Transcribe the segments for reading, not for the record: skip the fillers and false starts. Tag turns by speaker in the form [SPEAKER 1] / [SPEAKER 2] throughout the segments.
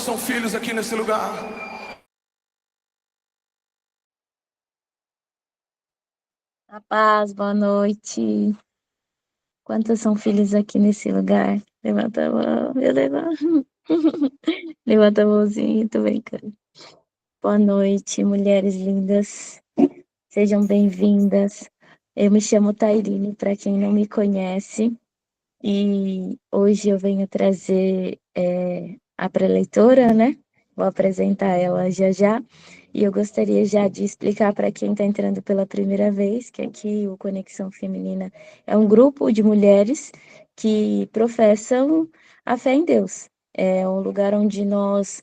[SPEAKER 1] São filhos aqui nesse lugar.
[SPEAKER 2] A paz, boa noite. Quantos são filhos aqui nesse lugar? Levanta a mão, eu levanto. Levanta a mãozinha, tô brincando. Boa noite, mulheres lindas. Sejam bem-vindas. Eu me chamo Tairine, para quem não me conhece, e hoje eu venho trazer a preletora, né? Vou apresentar ela já já. E eu gostaria já de explicar para quem está entrando pela primeira vez que aqui o Conexão Feminina é um grupo de mulheres que professam a fé em Deus. É um lugar onde nós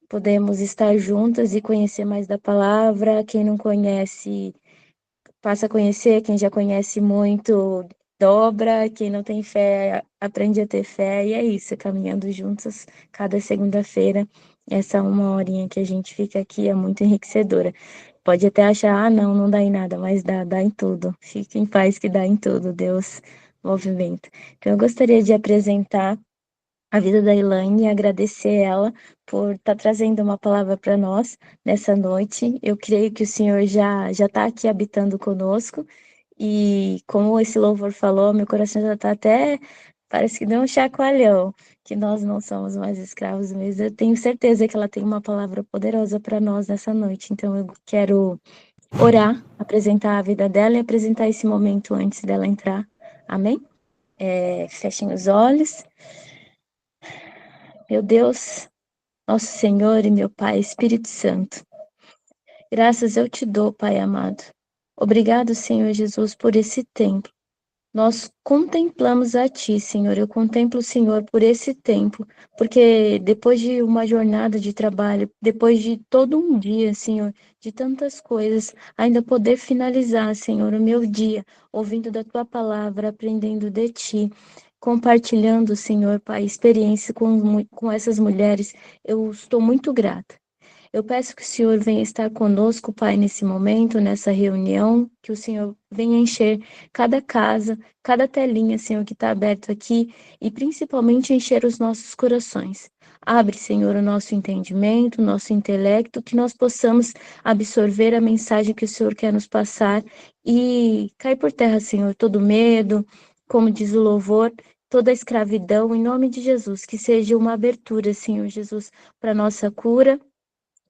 [SPEAKER 2] podemos estar juntas e conhecer mais da palavra. Quem não conhece, passa a conhecer. Quem já conhece muito, dobra. Quem não tem fé, aprende a ter fé. E é isso, caminhando juntas cada segunda-feira. Essa uma horinha que a gente fica aqui é muito enriquecedora. Pode até achar, não, não dá em nada, mas dá em tudo. Fique em paz que dá em tudo, Deus movimenta. Então, eu gostaria de apresentar a vida da Elaine e agradecer ela por estar trazendo uma palavra para nós nessa noite. Eu creio que o Senhor já está aqui habitando conosco e como esse louvor falou, meu coração já está até, parece que deu um chacoalhão, que nós não somos mais escravos mesmo. Eu tenho certeza que ela tem uma palavra poderosa para nós nessa noite. Então eu quero orar, apresentar a vida dela e apresentar esse momento antes dela entrar. Amém? Fechem os olhos. Meu Deus, nosso Senhor e meu Pai, Espírito Santo, graças eu te dou, Pai amado. Obrigado, Senhor Jesus, por esse tempo. Nós contemplamos a Ti, Senhor. Eu contemplo o Senhor por esse tempo, porque depois de uma jornada de trabalho, depois de todo um dia, Senhor, de tantas coisas, ainda poder finalizar, Senhor, o meu dia, ouvindo da Tua palavra, aprendendo de Ti, compartilhando, Senhor, Pai, experiência com essas mulheres, eu estou muito grata. Eu peço que o Senhor venha estar conosco, Pai, nesse momento, nessa reunião, que o Senhor venha encher cada casa, cada telinha, Senhor, que está aberto aqui, e principalmente encher os nossos corações. Abre, Senhor, o nosso entendimento, o nosso intelecto, que nós possamos absorver a mensagem que o Senhor quer nos passar e cair por terra, Senhor, todo medo, como diz o louvor, toda a escravidão, em nome de Jesus, que seja uma abertura, Senhor Jesus, para nossa cura,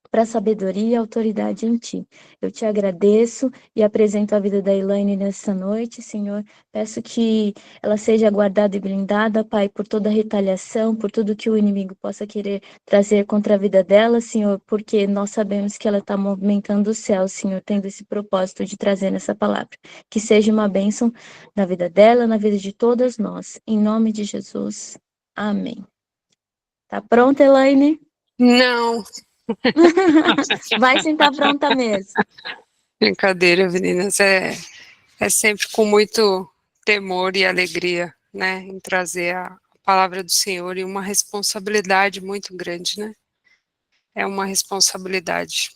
[SPEAKER 2] para sabedoria e autoridade em ti. Eu te agradeço e apresento a vida da Elaine nessa noite, Senhor. Peço que ela seja guardada e blindada, Pai, por toda retaliação, por tudo que o inimigo possa querer trazer contra a vida dela, Senhor, porque nós sabemos que ela está movimentando o céu, Senhor, tendo esse propósito de trazer essa palavra. Que seja uma bênção na vida dela, na vida de todas nós. Em nome de Jesus. Amém. Tá pronta, Elaine?
[SPEAKER 3] Não,
[SPEAKER 2] Vai sentar pronta mesmo.
[SPEAKER 3] brincadeira, meninas. É sempre com muito temor e alegria, né, em trazer a palavra do Senhor e uma responsabilidade muito grande, né? É uma responsabilidade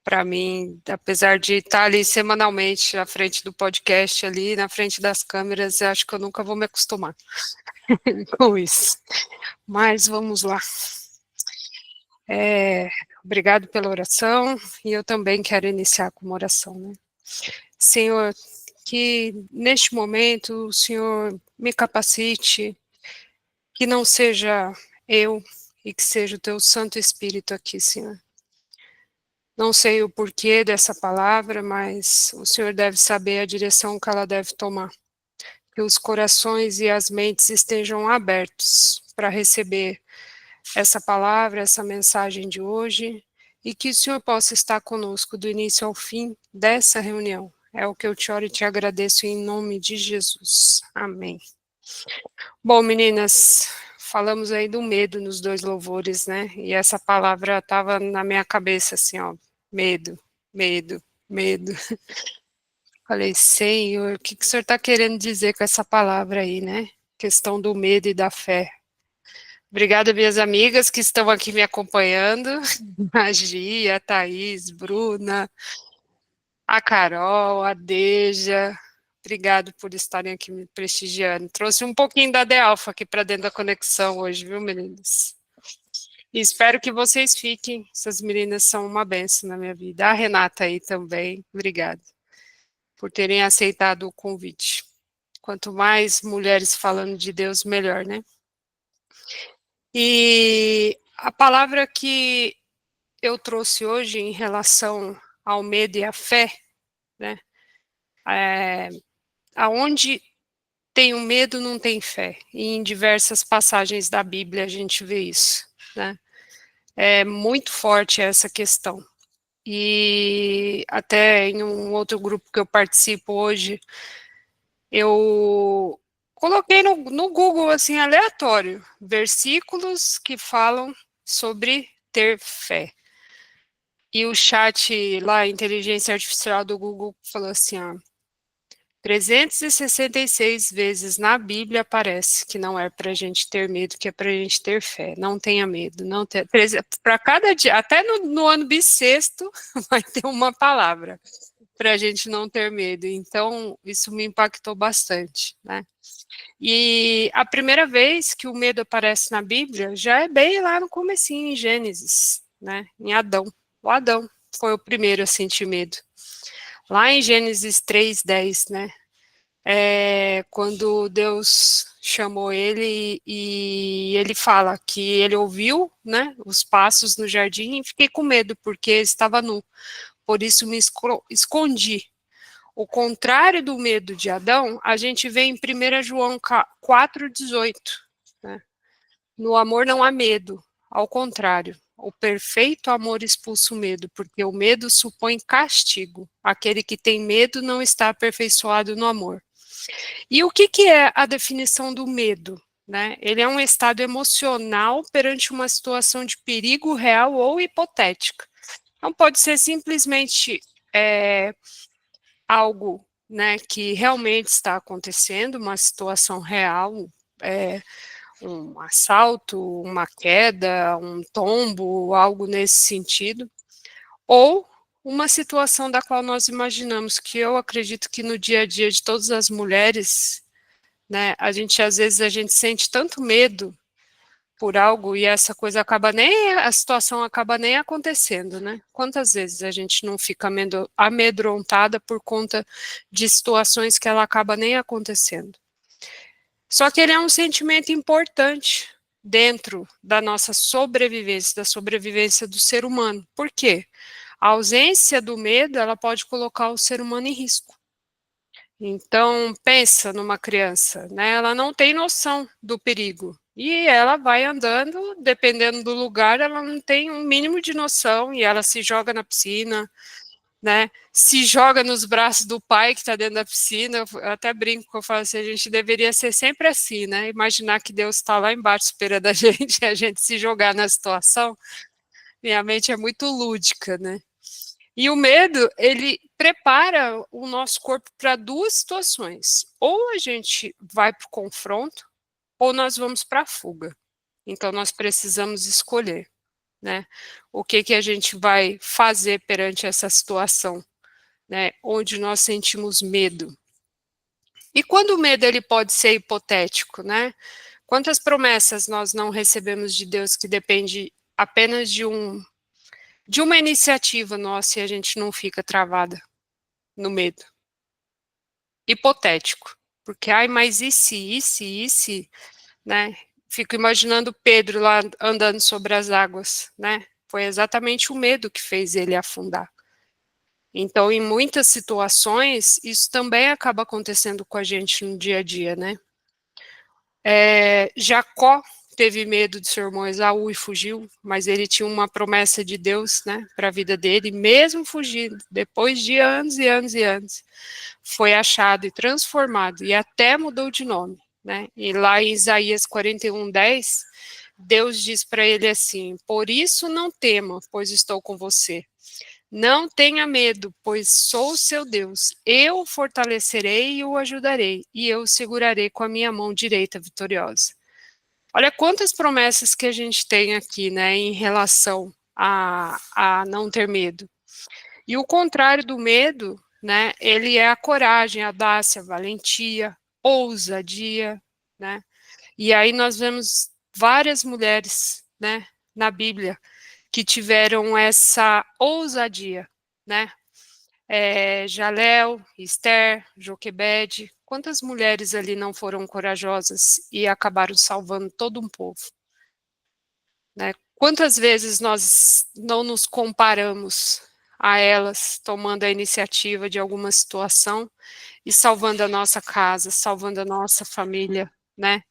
[SPEAKER 3] para mim, apesar de estar ali semanalmente à frente do podcast, ali na frente das câmeras, eu acho que eu nunca vou me acostumar com isso. Mas vamos lá. Obrigado pela oração, e eu também quero iniciar com uma oração, né? Senhor, que neste momento o Senhor me capacite, que não seja eu e que seja o teu Santo Espírito aqui, Senhor. Não sei o porquê dessa palavra, mas o Senhor deve saber a direção que ela deve tomar. Que os corações e as mentes estejam abertos para receber essa palavra, essa mensagem de hoje, e que o Senhor possa estar conosco do início ao fim dessa reunião. É o que eu te oro e te agradeço em nome de Jesus. Amém. Bom, meninas, falamos aí do medo nos dois louvores, né? E essa palavra estava na minha cabeça assim, ó, medo, medo, medo. Falei, Senhor, o que o Senhor está querendo dizer com essa palavra aí, né? Questão do medo e da fé. Obrigada, minhas amigas que estão aqui me acompanhando, a Gia, a Thaís, Bruna, a Carol, a Deja, obrigado por estarem aqui me prestigiando. Trouxe um pouquinho da The Alpha aqui para dentro da conexão hoje, viu, meninas? E espero que vocês fiquem. Essas meninas são uma benção na minha vida. A Renata aí também. Obrigada por terem aceitado o convite. Quanto mais mulheres falando de Deus, melhor, né? E a palavra que eu trouxe hoje em relação ao medo e à fé, né? Aonde tem o medo, não tem fé. E em diversas passagens da Bíblia a gente vê isso, né? É muito forte essa questão. E até em um outro grupo que eu participo hoje, eu coloquei no Google, assim, aleatório, versículos que falam sobre ter fé. E o chat lá, a inteligência artificial do Google, falou assim, ó, 366 vezes na Bíblia aparece que não é para a gente ter medo, que é para a gente ter fé. Não tenha medo, não tenha. Para cada dia, até no ano bissexto, vai ter uma palavra para a gente não ter medo. Então, isso me impactou bastante, né? E a primeira vez que o medo aparece na Bíblia já é bem lá no comecinho, em Gênesis, né? Em Adão. O Adão foi o primeiro a sentir medo. Lá em Gênesis 3:10, né? Quando Deus chamou ele e ele fala que ele ouviu, né, os passos no jardim e fiquei com medo porque estava nu, por isso me escondi. O contrário do medo de Adão, a gente vê em 1 João 4,18. Né? No amor não há medo, ao contrário. O perfeito amor expulsa o medo, porque o medo supõe castigo. Aquele que tem medo não está aperfeiçoado no amor. E o que é a definição do medo? Né? Ele é um estado emocional perante uma situação de perigo real ou hipotética. Não pode ser simplesmente algo, né, que realmente está acontecendo, uma situação real, um assalto, uma queda, um tombo, algo nesse sentido, ou uma situação da qual nós imaginamos, que eu acredito que no dia a dia de todas as mulheres, né, às vezes a gente sente tanto medo por algo e essa coisa acaba nem, a situação acaba nem acontecendo, né? Quantas vezes a gente não fica amedrontada por conta de situações que ela acaba nem acontecendo? Só que ele é um sentimento importante dentro da nossa sobrevivência, da sobrevivência do ser humano. Por quê? A ausência do medo, ela pode colocar o ser humano em risco. Então, pensa numa criança, né? Ela não tem noção do perigo. E ela vai andando, dependendo do lugar, ela não tem um mínimo de noção e ela se joga na piscina, né? Se joga nos braços do pai que está dentro da piscina. Eu até brinco que eu falo assim, a gente deveria ser sempre assim, né? Imaginar que Deus está lá embaixo esperando a gente e a gente se jogar na situação. Minha mente é muito lúdica, né? E o medo, ele prepara o nosso corpo para duas situações. Ou a gente vai para o confronto, ou nós vamos para a fuga. Então, nós precisamos escolher, né? O que a gente vai fazer perante essa situação, né? Onde nós sentimos medo. E quando o medo ele pode ser hipotético, né? Quantas promessas nós não recebemos de Deus que depende apenas de uma iniciativa nossa e a gente não fica travada no medo? Hipotético. Porque, ai, mas e se, né? Fico imaginando Pedro lá andando sobre as águas, né? Foi exatamente o medo que fez ele afundar. Então, em muitas situações, isso também acaba acontecendo com a gente no dia a dia, né? Jacó teve medo de seu irmão Esaú e fugiu, mas ele tinha uma promessa de Deus, né, para a vida dele, mesmo fugindo, depois de anos e anos e anos, foi achado e transformado, e até mudou de nome, né, e lá em Isaías 41:10, Deus diz para ele assim, por isso não tema, pois estou com você, não tenha medo, pois sou o seu Deus. Eu o fortalecerei e o ajudarei, e eu o segurarei com a minha mão direita vitoriosa. Olha quantas promessas que a gente tem aqui, né, em relação a não ter medo. E o contrário do medo, né, ele é a coragem, a audácia, a valentia, ousadia, né. E aí nós vemos várias mulheres, né, na Bíblia que tiveram essa ousadia, né? Jalel, Esther, Joquebede, quantas mulheres ali não foram corajosas e acabaram salvando todo um povo, né? Quantas vezes nós não nos comparamos a elas, tomando a iniciativa de alguma situação e salvando a nossa casa, salvando a nossa família, né?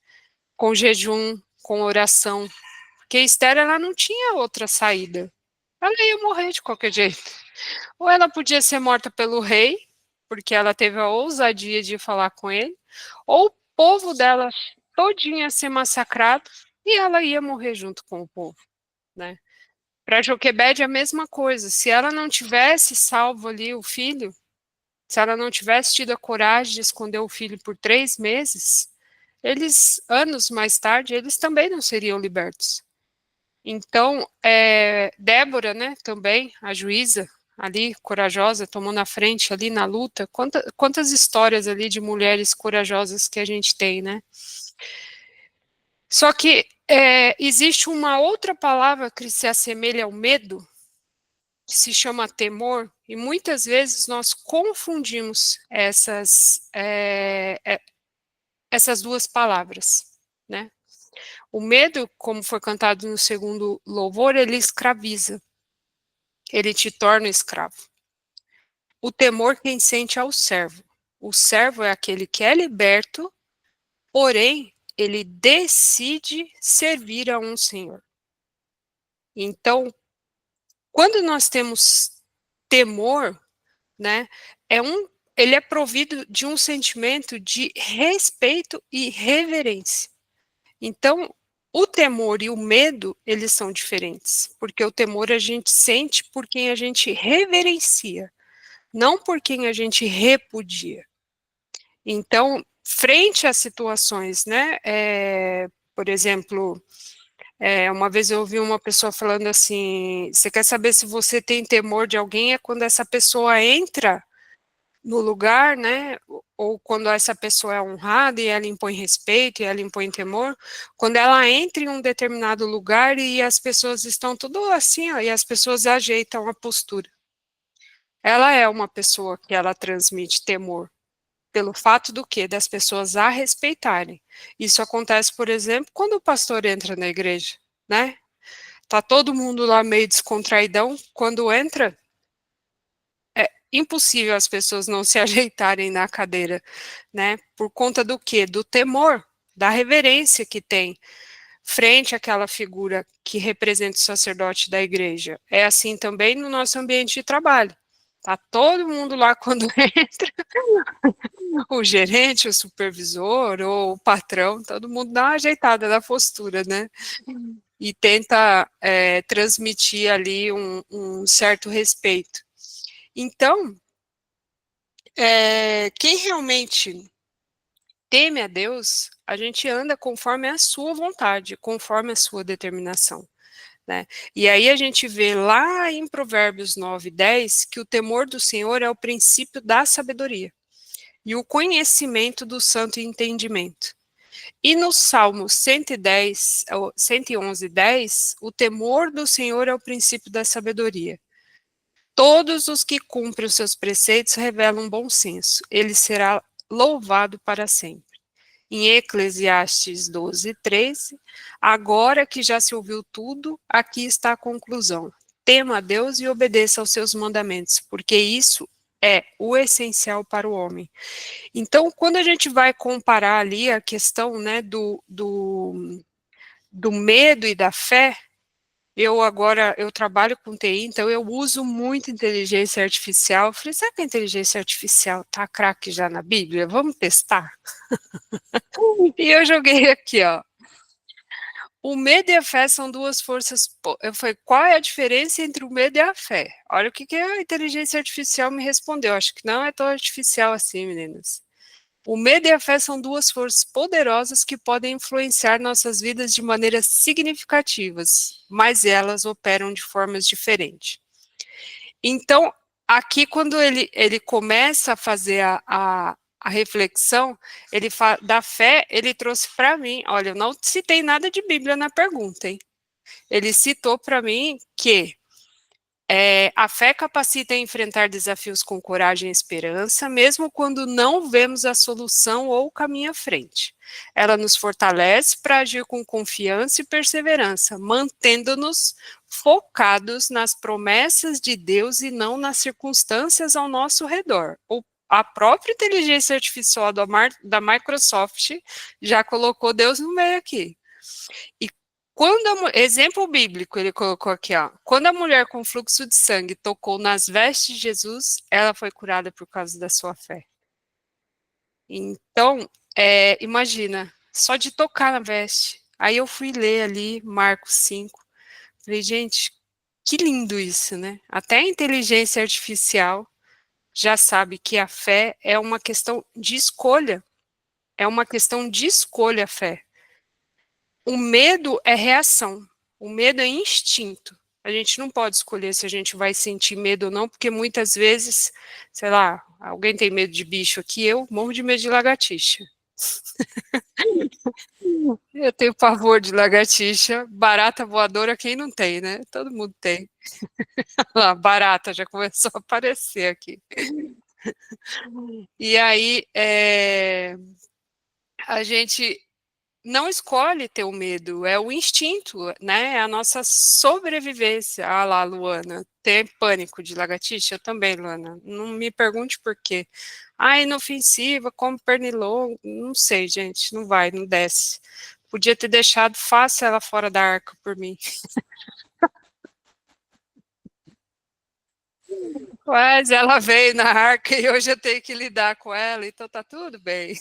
[SPEAKER 3] Com jejum, com oração, porque Esther, ela não tinha outra saída, ela ia morrer de qualquer jeito. Ou ela podia ser morta pelo rei, porque ela teve a ousadia de falar com ele, ou o povo dela todinho ia ser massacrado e ela ia morrer junto com o povo, né? Para Joquebede é a mesma coisa, se ela não tivesse salvo ali o filho, se ela não tivesse tido a coragem de esconder o filho por 3 meses, eles, anos mais tarde, eles também não seriam libertos. Então, Débora, né, também, a juíza, ali, corajosa, tomou na frente ali na luta, quantas histórias ali de mulheres corajosas que a gente tem, né? Só que existe uma outra palavra que se assemelha ao medo, que se chama temor, e muitas vezes nós confundimos essas duas palavras, né? O medo, como foi cantado no segundo louvor, ele escraviza, ele te torna escravo. O temor quem sente é o servo. O servo é aquele que é liberto, porém, ele decide servir a um senhor. Então, quando nós temos temor, né, ele é provido de um sentimento de respeito e reverência. Então, o temor e o medo, eles são diferentes, porque o temor a gente sente por quem a gente reverencia, não por quem a gente repudia. Então, frente a situações, né, por exemplo, uma vez eu ouvi uma pessoa falando assim, você quer saber se você tem temor de alguém, é quando essa pessoa entra no lugar, né, ou quando essa pessoa é honrada e ela impõe respeito e ela impõe temor, quando ela entra em um determinado lugar e as pessoas estão tudo assim, ó, e as pessoas ajeitam a postura. Ela é uma pessoa que ela transmite temor, pelo fato do quê? Das pessoas a respeitarem. Isso acontece, por exemplo, quando o pastor entra na igreja, né? Tá todo mundo lá meio descontraidão, quando entra, é impossível as pessoas não se ajeitarem na cadeira, né? Por conta do quê? Do temor, da reverência que tem frente àquela figura que representa o sacerdote da igreja. É assim também no nosso ambiente de trabalho. Tá todo mundo lá quando entra, o gerente, o supervisor ou o patrão, todo mundo dá uma ajeitada na postura, né? E tenta transmitir ali um certo respeito. Então, quem realmente teme a Deus, a gente anda conforme a sua vontade, conforme a sua determinação, né? E aí a gente vê lá em Provérbios 9:10 que o temor do Senhor é o princípio da sabedoria e o conhecimento do santo entendimento. E no Salmo 110, 111:10, o temor do Senhor é o princípio da sabedoria. Todos os que cumprem os seus preceitos revelam bom senso. Ele será louvado para sempre. Em Eclesiastes 12:13, agora que já se ouviu tudo, aqui está a conclusão. Tema a Deus e obedeça aos seus mandamentos, porque isso é o essencial para o homem. Então, quando a gente vai comparar ali a questão, né, do medo e da fé, eu trabalho com TI, então eu uso muito inteligência artificial. Eu falei, será que a inteligência artificial tá craque já na Bíblia? Vamos testar? E eu joguei aqui, ó. O medo e a fé são duas forças. Eu falei, qual é a diferença entre o medo e a fé? Olha o que a inteligência artificial me respondeu. Acho que não é tão artificial assim, meninas. O medo e a fé são duas forças poderosas que podem influenciar nossas vidas de maneiras significativas, mas elas operam de formas diferentes. Então, aqui, quando ele começa a fazer a reflexão, da fé, ele trouxe para mim, olha, eu não citei nada de Bíblia na pergunta, hein? ele citou para mim que a fé capacita a enfrentar desafios com coragem e esperança, mesmo quando não vemos a solução ou o caminho à frente. Ela nos fortalece para agir com confiança e perseverança, mantendo-nos focados nas promessas de Deus e não nas circunstâncias ao nosso redor. A própria inteligência artificial da Microsoft já colocou Deus no meio aqui. E exemplo bíblico, ele colocou aqui, ó. Quando a mulher com fluxo de sangue tocou nas vestes de Jesus, ela foi curada por causa da sua fé. Então, imagina, só de tocar na veste. Aí eu fui ler ali Marcos 5. Falei, gente, que lindo isso, né? Até a inteligência artificial já sabe que a fé é uma questão de escolha. É uma questão de escolha a fé. O medo é reação, o medo é instinto. A gente não pode escolher se a gente vai sentir medo ou não, porque muitas vezes, sei lá, alguém tem medo de bicho aqui, eu morro de medo de lagartixa. Eu tenho pavor de lagartixa, barata voadora quem não tem, né? Todo mundo tem. Lá, barata já começou a aparecer aqui. E aí, a gente não escolhe ter o medo, é o instinto, né? É a nossa sobrevivência. Ah lá, Luana, ter pânico de lagartixa? Eu também, Luana. Não me pergunte por quê. Ah, inofensiva, como pernilongo. Não sei, gente, não vai, não desce. Podia ter deixado fácil ela fora da arca por mim. Mas ela veio na arca e hoje eu tenho que lidar com ela, então tá tudo bem.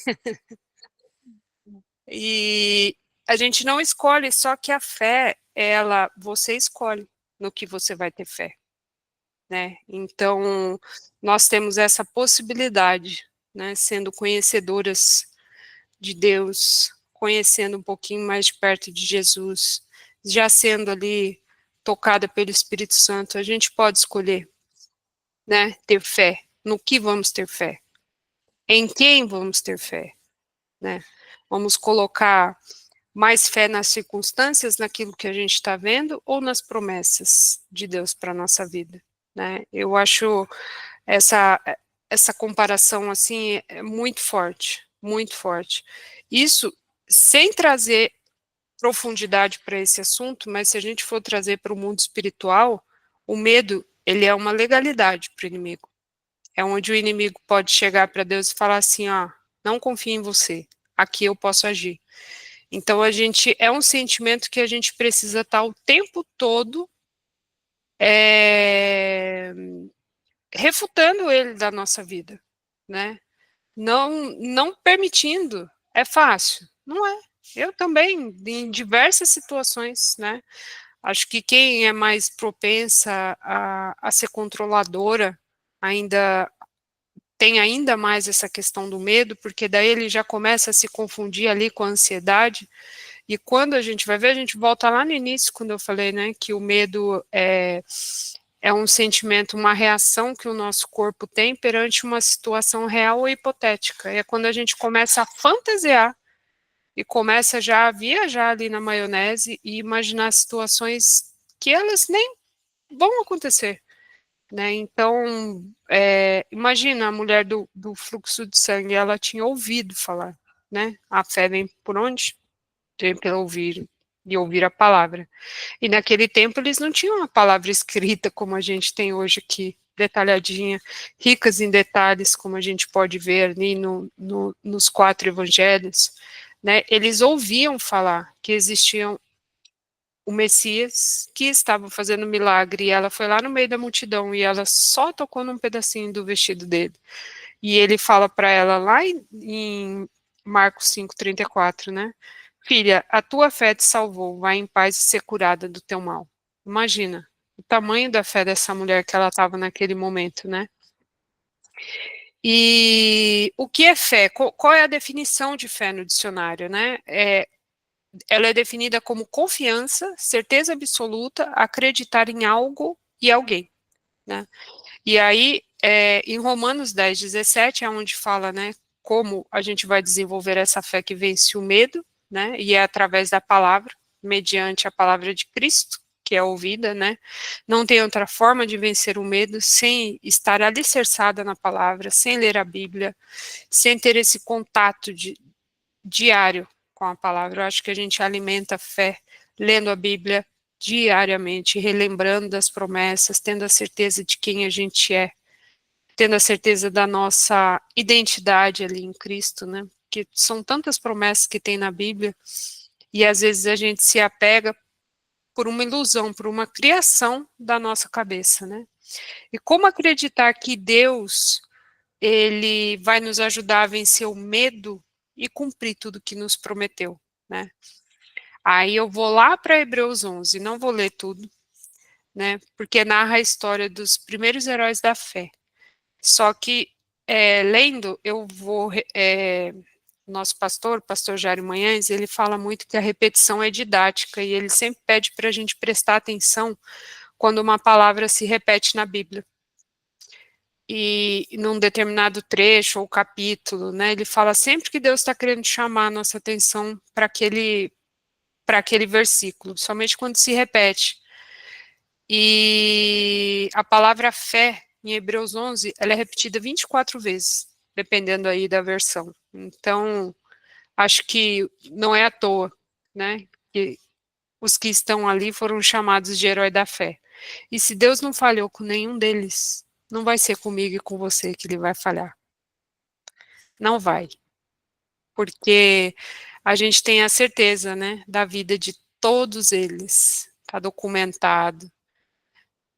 [SPEAKER 3] E a gente não escolhe, só que a fé, você escolhe no que você vai ter fé, né? Então, nós temos essa possibilidade, né? Sendo conhecedoras de Deus, conhecendo um pouquinho mais de perto de Jesus, já sendo ali tocada pelo Espírito Santo, a gente pode escolher, né? Ter fé. No que vamos ter fé? Em quem vamos ter fé, né? Vamos colocar mais fé nas circunstâncias, naquilo que a gente está vendo, ou nas promessas de Deus para a nossa vida, né? Eu acho essa, essa comparação, assim, é muito forte, muito forte. Isso sem trazer profundidade para esse assunto, mas se a gente for trazer para o mundo espiritual, o medo, ele é uma legalidade para o inimigo. É onde o inimigo pode chegar para Deus e falar assim, ó, não confio em você, aqui eu posso agir. Então é um sentimento que a gente precisa estar o tempo todo refutando ele da nossa vida, né? Não permitindo. É fácil? Não é. Eu também, em diversas situações, né? Acho que quem é mais propensa a ser controladora ainda tem ainda mais essa questão do medo, porque daí ele já começa a se confundir ali com a ansiedade. E quando a gente vai ver, a gente volta lá no início, quando eu falei, né, que o medo é um sentimento, uma reação que o nosso corpo tem perante uma situação real ou hipotética. É quando a gente começa a fantasiar e começa já a viajar ali na maionese e imaginar situações que elas nem vão acontecer, né? Então, imagina a mulher do fluxo de sangue, ela tinha ouvido falar, né? A fé vem por onde? Vem pelo ouvir, e ouvir a palavra. E naquele tempo eles não tinham a palavra escrita como a gente tem hoje aqui, detalhadinha, ricas em detalhes, como a gente pode ver ali nos 4 evangelhos, né? Eles ouviam falar que existiam o Messias, que estava fazendo milagre, e ela foi lá no meio da multidão, e ela só tocou num pedacinho do vestido dele. E ele fala para ela lá em Marcos 5:34, né? Filha, a tua fé te salvou, vai em paz e ser curada do teu mal. Imagina o tamanho da fé dessa mulher que ela estava naquele momento, né? E o que é fé? Qual é a definição de fé no dicionário, né? Ela é definida como confiança, certeza absoluta, acreditar em algo e alguém, né? E aí, em Romanos 10:17, é onde fala, né, como a gente vai desenvolver essa fé que vence o medo, né, e é através da palavra, mediante a palavra de Cristo, que é ouvida, né? Não tem outra forma de vencer o medo sem estar alicerçada na palavra, sem ler a Bíblia, sem ter esse contato diário com a palavra. Eu acho que a gente alimenta a fé lendo a Bíblia diariamente, relembrando das promessas, tendo a certeza de quem a gente é, tendo a certeza da nossa identidade ali em Cristo, né? Que são tantas promessas que tem na Bíblia, e às vezes a gente se apega por uma ilusão, por uma criação da nossa cabeça, né? E como acreditar que Deus, ele vai nos ajudar a vencer o medo e cumprir tudo que nos prometeu, né? Aí eu vou lá para Hebreus 11, não vou ler tudo, né? Porque narra a história dos primeiros heróis da fé. Só que, lendo, eu vou... nosso pastor, o pastor Jairo Manhães, ele fala muito que a repetição é didática e ele sempre pede para a gente prestar atenção quando uma palavra se repete na Bíblia. E num determinado trecho ou capítulo, né, ele fala sempre que Deus está querendo chamar a nossa atenção para aquele versículo, somente quando se repete. E a palavra fé, em Hebreus 11, ela é repetida 24 vezes, dependendo aí da versão. Então, acho que não é à toa, né, que os que estão ali foram chamados de herói da fé. E se Deus não falhou com nenhum deles, não vai ser comigo e com você que ele vai falhar. Não vai. Porque a gente tem a certeza, né, da vida de todos eles. Está documentado.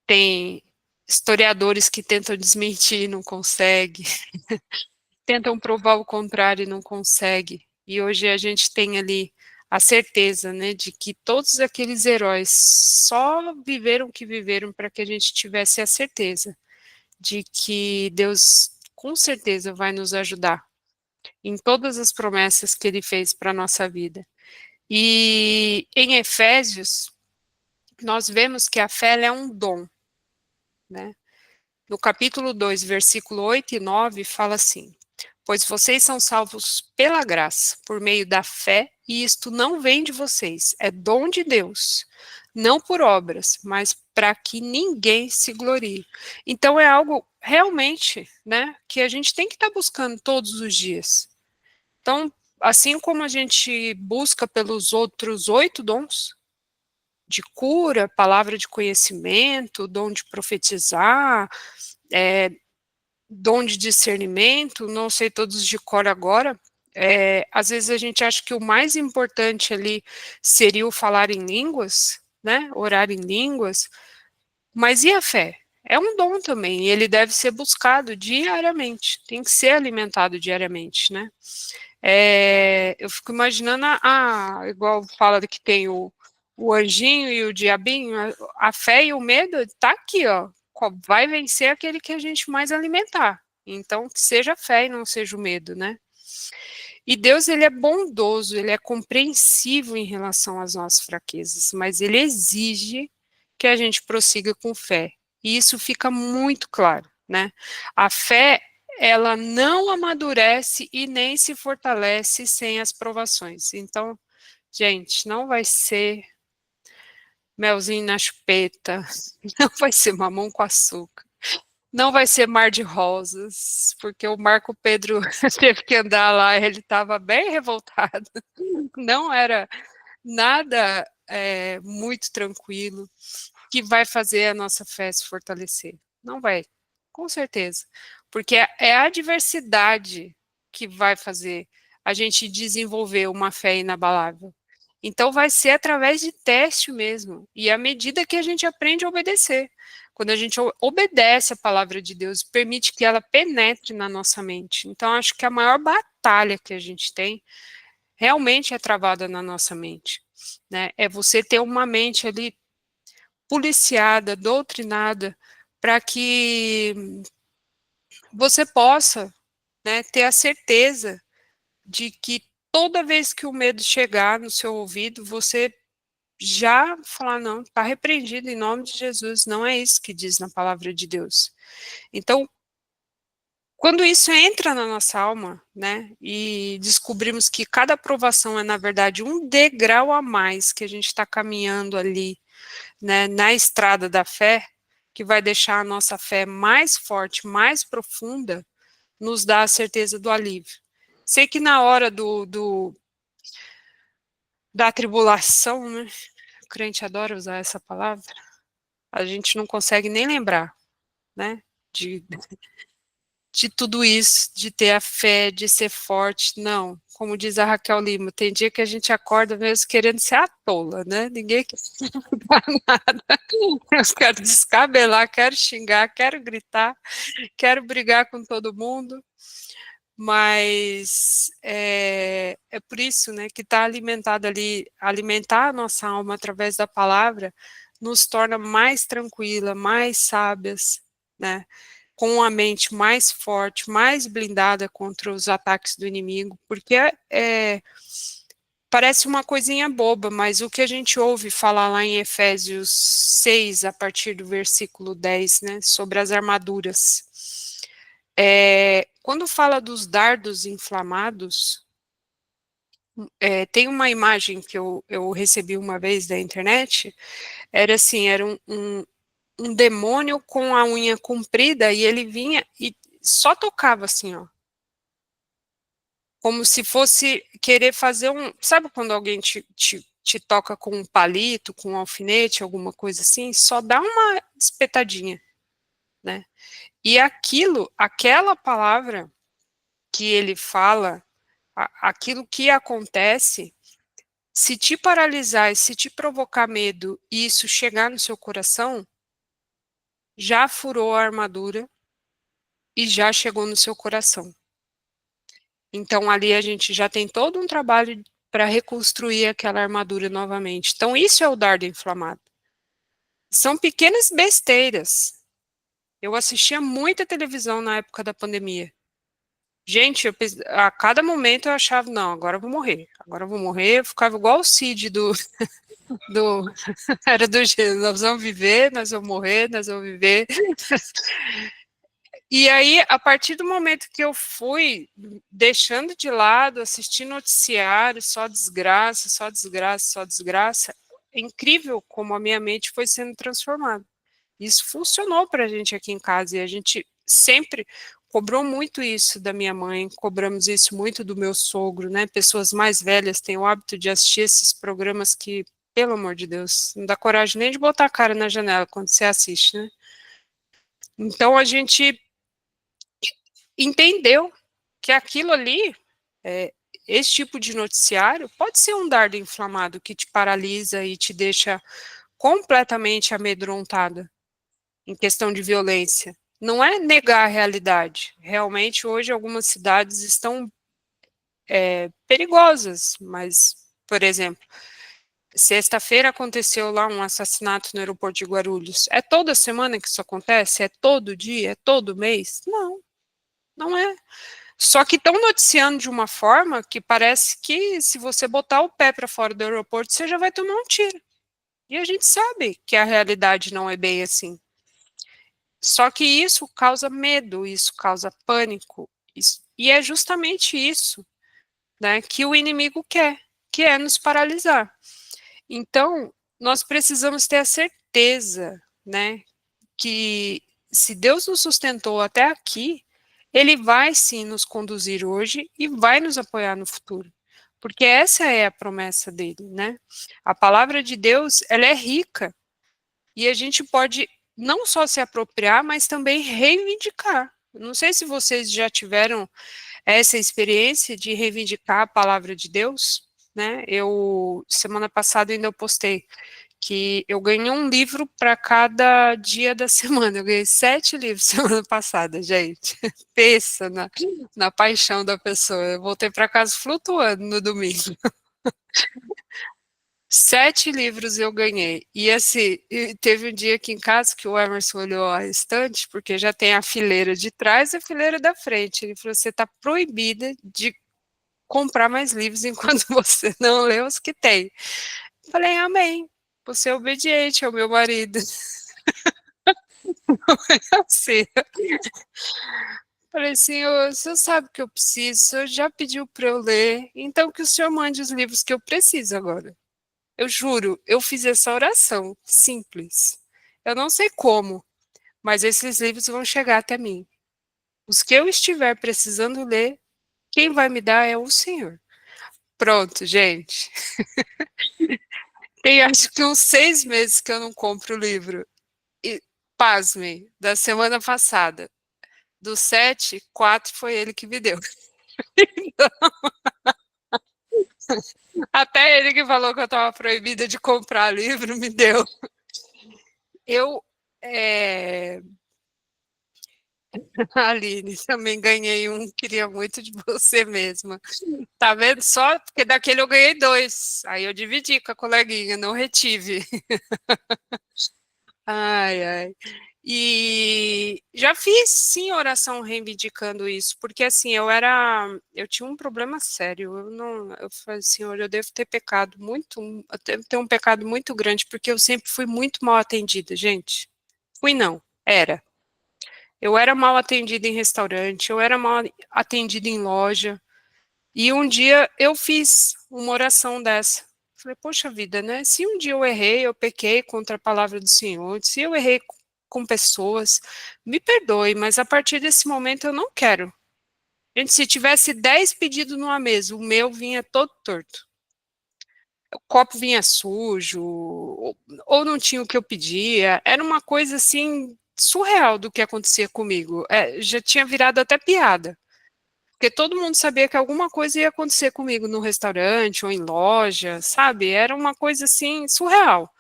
[SPEAKER 3] Tem historiadores que tentam desmentir e não conseguem. Tentam provar o contrário e não conseguem. E hoje a gente tem ali a certeza, né, de que todos aqueles heróis só viveram o que viveram para que a gente tivesse a certeza de que Deus com certeza vai nos ajudar em todas as promessas que ele fez para a nossa vida. E em Efésios, nós vemos que a fé é um dom, né? No capítulo 2, versículo 8 e 9, fala assim: pois vocês são salvos pela graça, por meio da fé, e isto não vem de vocês, é dom de Deus, não por obras, mas para que ninguém se glorie. Então é algo realmente, né, que a gente tem que estar buscando todos os dias. Então, assim como a gente busca pelos outros 8 dons, de cura, palavra de conhecimento, dom de profetizar, dom de discernimento, não sei todos de cor agora. Às vezes a gente acha que o mais importante ali seria o falar em línguas, né? Orar em línguas, mas e a fé? É um dom também, e ele deve ser buscado diariamente, tem que ser alimentado diariamente, né? Eu fico imaginando, igual fala que tem o anjinho e o diabinho, a fé e o medo tá aqui, ó, vai vencer aquele que a gente mais alimentar. Então, que seja a fé e não seja o medo, né? E Deus, ele é bondoso, ele é compreensivo em relação às nossas fraquezas, mas ele exige que a gente prossiga com fé. E isso fica muito claro, né? A fé, ela não amadurece e nem se fortalece sem as provações. Então, gente, não vai ser melzinho na chupeta, não vai ser mamão com açúcar. Não vai ser mar de rosas, porque o Marco Pedro teve que andar lá, ele estava bem revoltado. Não era nada muito tranquilo que vai fazer a nossa fé se fortalecer. Não vai, com certeza. Porque é a adversidade que vai fazer a gente desenvolver uma fé inabalável. Então, vai ser através de teste mesmo, e à medida que a gente aprende a obedecer. Quando a gente obedece a palavra de Deus, permite que ela penetre na nossa mente. Então, acho que a maior batalha que a gente tem realmente é travada na nossa mente, né? É você ter uma mente ali policiada, doutrinada, para que você possa, né, ter a certeza de que toda vez que o medo chegar no seu ouvido, você já falar, não, está repreendido em nome de Jesus, não é isso que diz na palavra de Deus. Então, Quando isso entra na nossa alma, né, e descobrimos que cada aprovação é, na verdade, um degrau a mais que a gente está caminhando ali, né, na estrada da fé, que vai deixar a nossa fé mais forte, mais profunda, nos dá a certeza do alívio. Sei que na hora da tribulação, né, o crente adora usar essa palavra, a gente não consegue nem lembrar, né, de tudo isso, de ter a fé, de ser forte, não. Como diz a Raquel Lima, tem dia que a gente acorda mesmo querendo ser a tola, né? Ninguém quer nada. Eu quero descabelar, quero xingar, quero gritar, quero brigar com todo mundo, mas é por isso, né, que está alimentado ali, alimentar a nossa alma através da palavra, nos torna mais tranquila, mais sábias, né? Com a mente mais forte, mais blindada contra os ataques do inimigo, porque parece uma coisinha boba, mas o que a gente ouve falar lá em Efésios 6, a partir do versículo 10, né, sobre as armaduras. Quando fala dos dardos inflamados, tem uma imagem que eu recebi uma vez da internet, era assim, era um demônio com a unha comprida e ele vinha e só tocava assim, ó. Como se fosse querer fazer um. Sabe quando alguém te toca com um palito, com um alfinete, alguma coisa assim? Só dá uma espetadinha, né? E aquilo, aquela palavra que ele fala, aquilo que acontece, se te paralisar e se te provocar medo e isso chegar no seu coração, já furou a armadura e já chegou no seu coração. Então, ali a gente já tem todo um trabalho para reconstruir aquela armadura novamente. Então, isso é o dardo inflamado. São pequenas besteiras. Eu assistia muita televisão na época da pandemia. Gente, a cada momento eu achava, não, agora eu vou morrer. Agora eu vou morrer. Eu ficava igual o Cid do era do gênero, nós vamos viver, nós vamos morrer, nós vamos viver. E aí, a partir do momento que eu fui deixando de lado, assistir noticiário, só desgraça, só desgraça, só desgraça, é incrível como a minha mente foi sendo transformada. Isso funcionou para a gente aqui em casa e a gente sempre cobrou muito isso da minha mãe, cobramos isso muito do meu sogro, né? Pessoas mais velhas têm o hábito de assistir esses programas que, pelo amor de Deus, não dá coragem nem de botar a cara na janela quando você assiste, né? Então a gente entendeu que aquilo ali, esse tipo de noticiário, pode ser um dardo inflamado que te paralisa e te deixa completamente amedrontada em questão de violência. Não é negar a realidade. Realmente, hoje, algumas cidades estão perigosas, mas, por exemplo, sexta-feira aconteceu lá um assassinato no aeroporto de Guarulhos. É toda semana que isso acontece? É todo dia? É todo mês? Não, não é. Só que estão noticiando de uma forma que parece que se você botar o pé para fora do aeroporto, você já vai tomar um tiro. E a gente sabe que a realidade não é bem assim. Só que isso causa medo, isso causa pânico. E é justamente isso, né, que o inimigo quer, que é nos paralisar. Então, nós precisamos ter a certeza, né, que se Deus nos sustentou até aqui, Ele vai sim nos conduzir hoje e vai nos apoiar no futuro. Porque essa é a promessa dele, né? A palavra de Deus, ela é rica e a gente pode não só se apropriar, mas também reivindicar. Não sei se vocês já tiveram essa experiência de reivindicar a palavra de Deus, né? Eu semana passada ainda eu postei que eu ganhei um livro para cada dia da semana. Eu ganhei 7 livros semana passada, gente. Pensa na paixão da pessoa. Eu voltei para casa flutuando no domingo. 7 livros eu ganhei. E assim, teve um dia aqui em casa que o Emerson olhou a estante, porque já tem a fileira de trás e a fileira da frente. Ele falou: você está proibida de comprar mais livros enquanto você não lê os que tem. Eu falei: amém. Você é obediente ao meu marido. Assim, Falei, Senhor, o Senhor sabe o que eu preciso, o Senhor já pediu para eu ler, então que o Senhor mande os livros que eu preciso agora. Eu juro, eu fiz essa oração, simples. Eu não sei como, mas esses livros vão chegar até mim. Os que eu estiver precisando ler, quem vai me dar é o Senhor. Pronto, gente. Tem acho que uns 6 meses que eu não compro o livro. E, pasmem, da semana passada. Dos 7, 4 foi ele que me deu. Até ele que falou que eu estava proibida de comprar livro, me deu. Eu, é... Aline, também ganhei um, queria muito de você mesma. Tá vendo só? Porque daquele eu ganhei 2. Aí eu dividi com a coleguinha, não retive. Ai, ai. E já fiz sim oração reivindicando isso, porque assim, eu tinha um problema sério. Eu falei, Senhor, eu devo ter pecado muito, eu devo ter um pecado muito grande, porque eu sempre fui muito mal atendida, gente. Fui não, era. Eu era mal atendida em restaurante, eu era mal atendida em loja. E um dia eu fiz uma oração dessa. Falei, poxa vida, né? Se um dia eu errei, eu pequei contra a palavra do Senhor, se eu errei com pessoas, me perdoe, mas a partir desse momento eu não quero. Gente, se tivesse 10 pedidos numa mesa, o meu vinha todo torto. O copo vinha sujo, ou não tinha o que eu pedia. Era uma coisa assim surreal do que acontecia comigo. Já tinha virado até piada. Porque todo mundo sabia que alguma coisa ia acontecer comigo no restaurante ou em loja, sabe? Era uma coisa assim surreal.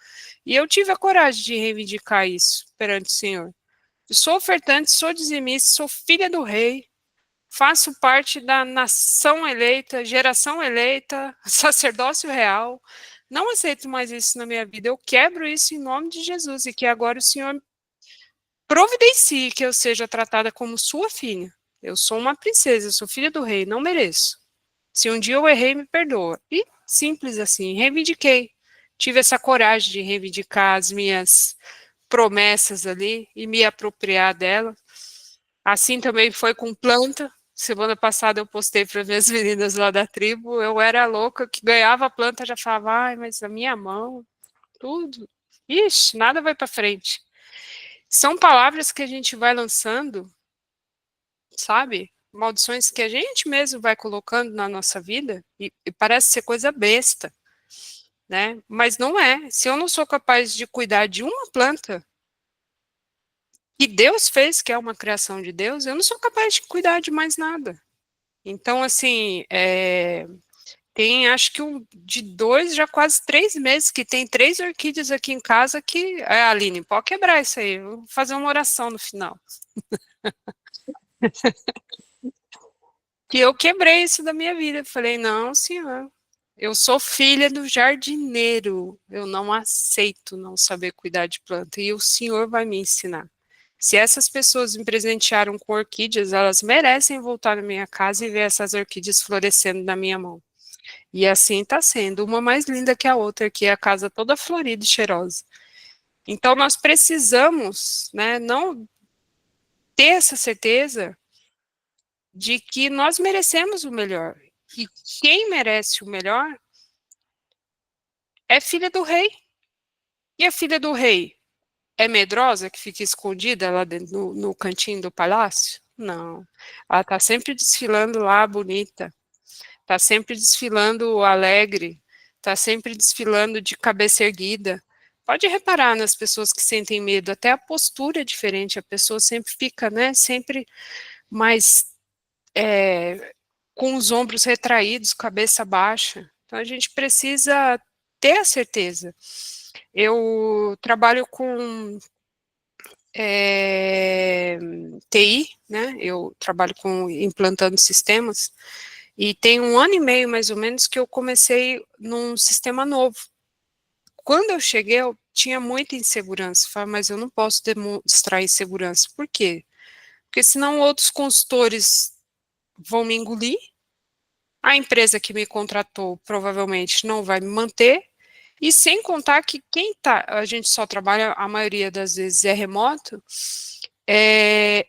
[SPEAKER 3] E eu tive a coragem de reivindicar isso perante o Senhor. Eu sou ofertante, sou dizimista, sou filha do rei, faço parte da nação eleita, geração eleita, sacerdócio real. Não aceito mais isso na minha vida. Eu quebro isso em nome de Jesus e que agora o Senhor providencie que eu seja tratada como sua filha. Eu sou uma princesa, eu sou filha do rei, não mereço. Se um dia eu errei, me perdoa. E simples assim, reivindiquei. Tive essa coragem de reivindicar as minhas promessas ali e me apropriar dela. Assim também foi com planta. Semana passada eu postei para minhas meninas lá da tribo. Eu era louca que ganhava a planta, já falava, ai, mas a minha mão, tudo. Ixi, nada vai para frente. São palavras que a gente vai lançando, sabe? Maldições que a gente mesmo vai colocando na nossa vida e parece ser coisa besta, né? Mas não é. Se eu não sou capaz de cuidar de uma planta que Deus fez, que é uma criação de Deus, eu não sou capaz de cuidar de mais nada. Então, assim, tem acho que de 2, já quase 3 meses, que tem 3 orquídeas aqui em casa que. Aline, pode quebrar isso aí, eu vou fazer uma oração no final. Que eu quebrei isso da minha vida. Falei, não, senhor, eu sou filha do jardineiro, eu não aceito não saber cuidar de planta, e o senhor vai me ensinar. Se essas pessoas me presentearam com orquídeas, elas merecem voltar na minha casa e ver essas orquídeas florescendo na minha mão. E assim está sendo, uma mais linda que a outra, aqui a casa toda florida e cheirosa. Então nós precisamos, né, não ter essa certeza de que nós merecemos o melhor. E quem merece o melhor é filha do rei. E a filha do rei é medrosa, que fica escondida lá dentro, no cantinho do palácio? Não. Ela está sempre desfilando lá, bonita. Está sempre desfilando alegre. Está sempre desfilando de cabeça erguida. Pode reparar nas pessoas que sentem medo, até a postura é diferente. A pessoa sempre fica, né? Sempre mais com os ombros retraídos, cabeça baixa. Então a gente precisa ter a certeza. Eu trabalho com TI, né? Eu trabalho com implantando sistemas e tem 1 ano e meio mais ou menos que eu comecei num sistema novo. Quando eu cheguei, eu tinha muita insegurança. Falei, mas eu não posso demonstrar insegurança. Por quê? Porque senão outros consultores vão me engolir. A empresa que me contratou provavelmente não vai me manter, e sem contar que a gente só trabalha, a maioria das vezes é remoto, é,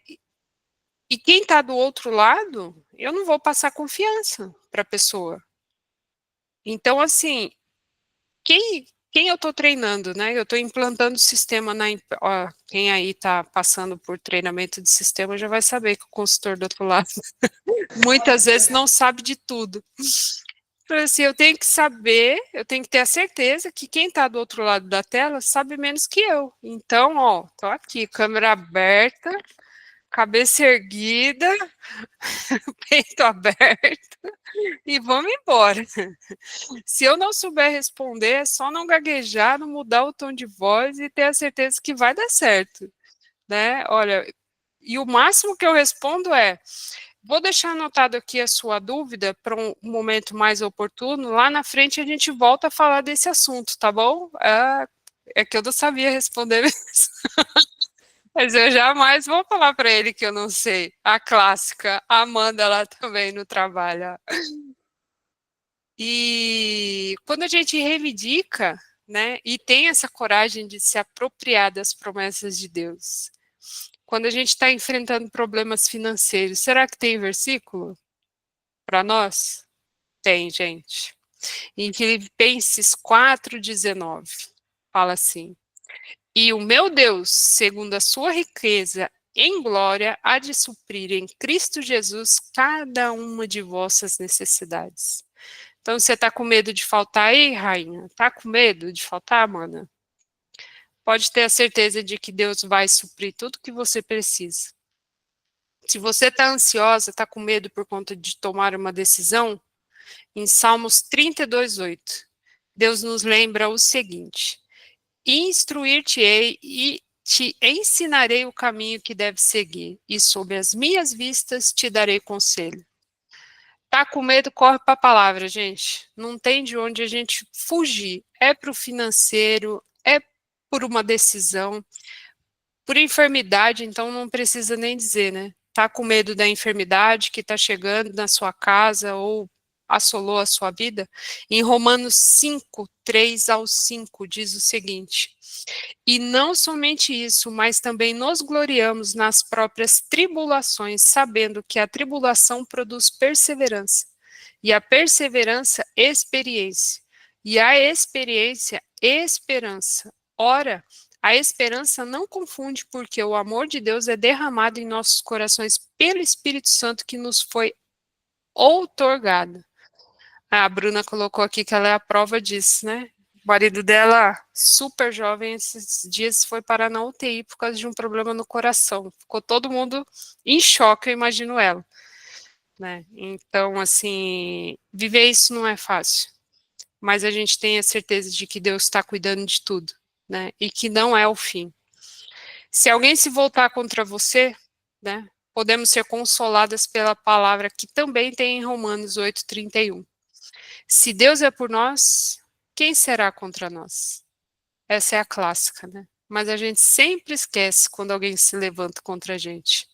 [SPEAKER 3] E quem está do outro lado, eu não vou passar confiança para a pessoa. Então, assim, quem eu estou treinando, né? Eu estou implantando o sistema ó, quem aí está passando por treinamento de sistema já vai saber que o consultor do outro lado muitas vezes não sabe de tudo. Então, assim, eu tenho que saber, eu tenho que ter a certeza que quem está do outro lado da tela sabe menos que eu. Então, ó, tô aqui, câmera aberta, cabeça erguida, peito aberto e vamos embora. Se eu não souber responder, é só não gaguejar, não mudar o tom de voz e ter a certeza que vai dar certo, né? Olha, e o máximo que eu respondo é: vou deixar anotado aqui a sua dúvida para um momento mais oportuno. Lá na frente a gente volta a falar desse assunto, tá bom? É que eu não sabia responder mesmo. Mas eu jamais vou falar para ele que eu não sei. A clássica, a Amanda lá também no trabalho. E quando a gente reivindica, né, e tem essa coragem de se apropriar das promessas de Deus, quando a gente está enfrentando problemas financeiros, será que tem versículo para nós? Tem, gente. Em Filipenses 4,19, fala assim: E o meu Deus, segundo a sua riqueza em glória, há de suprir em Cristo Jesus cada uma de vossas necessidades. Então, você está com medo de faltar aí, rainha? Está com medo de faltar, mana? Pode ter a certeza de que Deus vai suprir tudo que você precisa. Se você está ansiosa, está com medo por conta de tomar uma decisão, em Salmos 32:8, Deus nos lembra o seguinte: Instruir-te-ei e te ensinarei o caminho que deves seguir, e sob as minhas vistas te darei conselho. Tá com medo, corre para a palavra, gente. Não tem de onde a gente fugir. É para o financeiro, é por uma decisão, por enfermidade, então não precisa nem dizer, né? Tá com medo da enfermidade que está chegando na sua casa ou assolou a sua vida? Em Romanos 5:3-5 diz o seguinte: E não somente isso, mas também nos gloriamos nas próprias tribulações, sabendo que a tribulação produz perseverança, e a perseverança, experiência, e a experiência, esperança. Ora, a esperança não confunde, porque o amor de Deus é derramado em nossos corações pelo Espírito Santo que nos foi outorgado. A Bruna colocou aqui que ela é a prova disso, né? O marido dela, super jovem, esses dias foi parar na UTI por causa de um problema no coração. Ficou todo mundo em choque, eu imagino ela, né? Então, assim, viver isso não é fácil, mas a gente tem a certeza de que Deus está cuidando de tudo, né? E que não é o fim. Se alguém se voltar contra você, né? Podemos ser consoladas pela palavra que também tem em Romanos 8:31. Se Deus é por nós, quem será contra nós? Essa é a clássica, né? Mas a gente sempre esquece quando alguém se levanta contra a gente.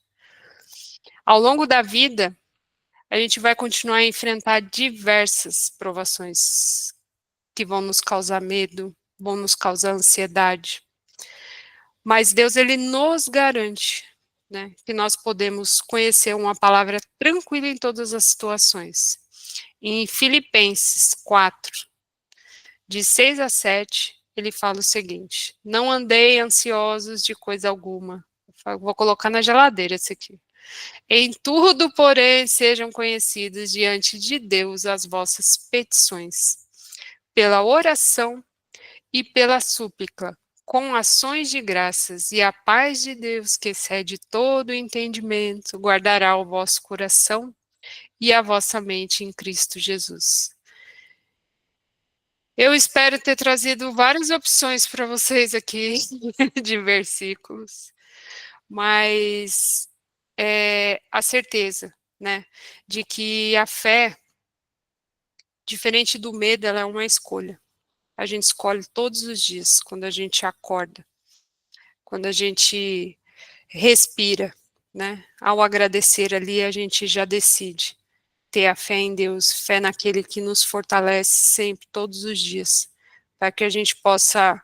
[SPEAKER 3] Ao longo da vida, a gente vai continuar a enfrentar diversas provações que vão nos causar medo, vão nos causar ansiedade. Mas Deus, ele nos garante, né, que nós podemos conhecer uma palavra tranquila em todas as situações. Em Filipenses 4, de 6-7, ele fala o seguinte: Não andei ansiosos de coisa alguma. Vou colocar na geladeira esse aqui. Em tudo, porém, sejam conhecidas diante de Deus as vossas petições, pela oração e pela súplica, com ações de graças, e a paz de Deus, que excede todo o entendimento, guardará o vosso coração e a vossa mente em Cristo Jesus. Eu espero ter trazido várias opções para vocês aqui de versículos, mas a certeza, né, de que a fé, diferente do medo, ela é uma escolha. A gente escolhe todos os dias, quando a gente acorda, quando a gente respira, né? Ao agradecer ali, a gente já decide ter a fé em Deus, fé naquele que nos fortalece sempre, todos os dias, para que a gente possa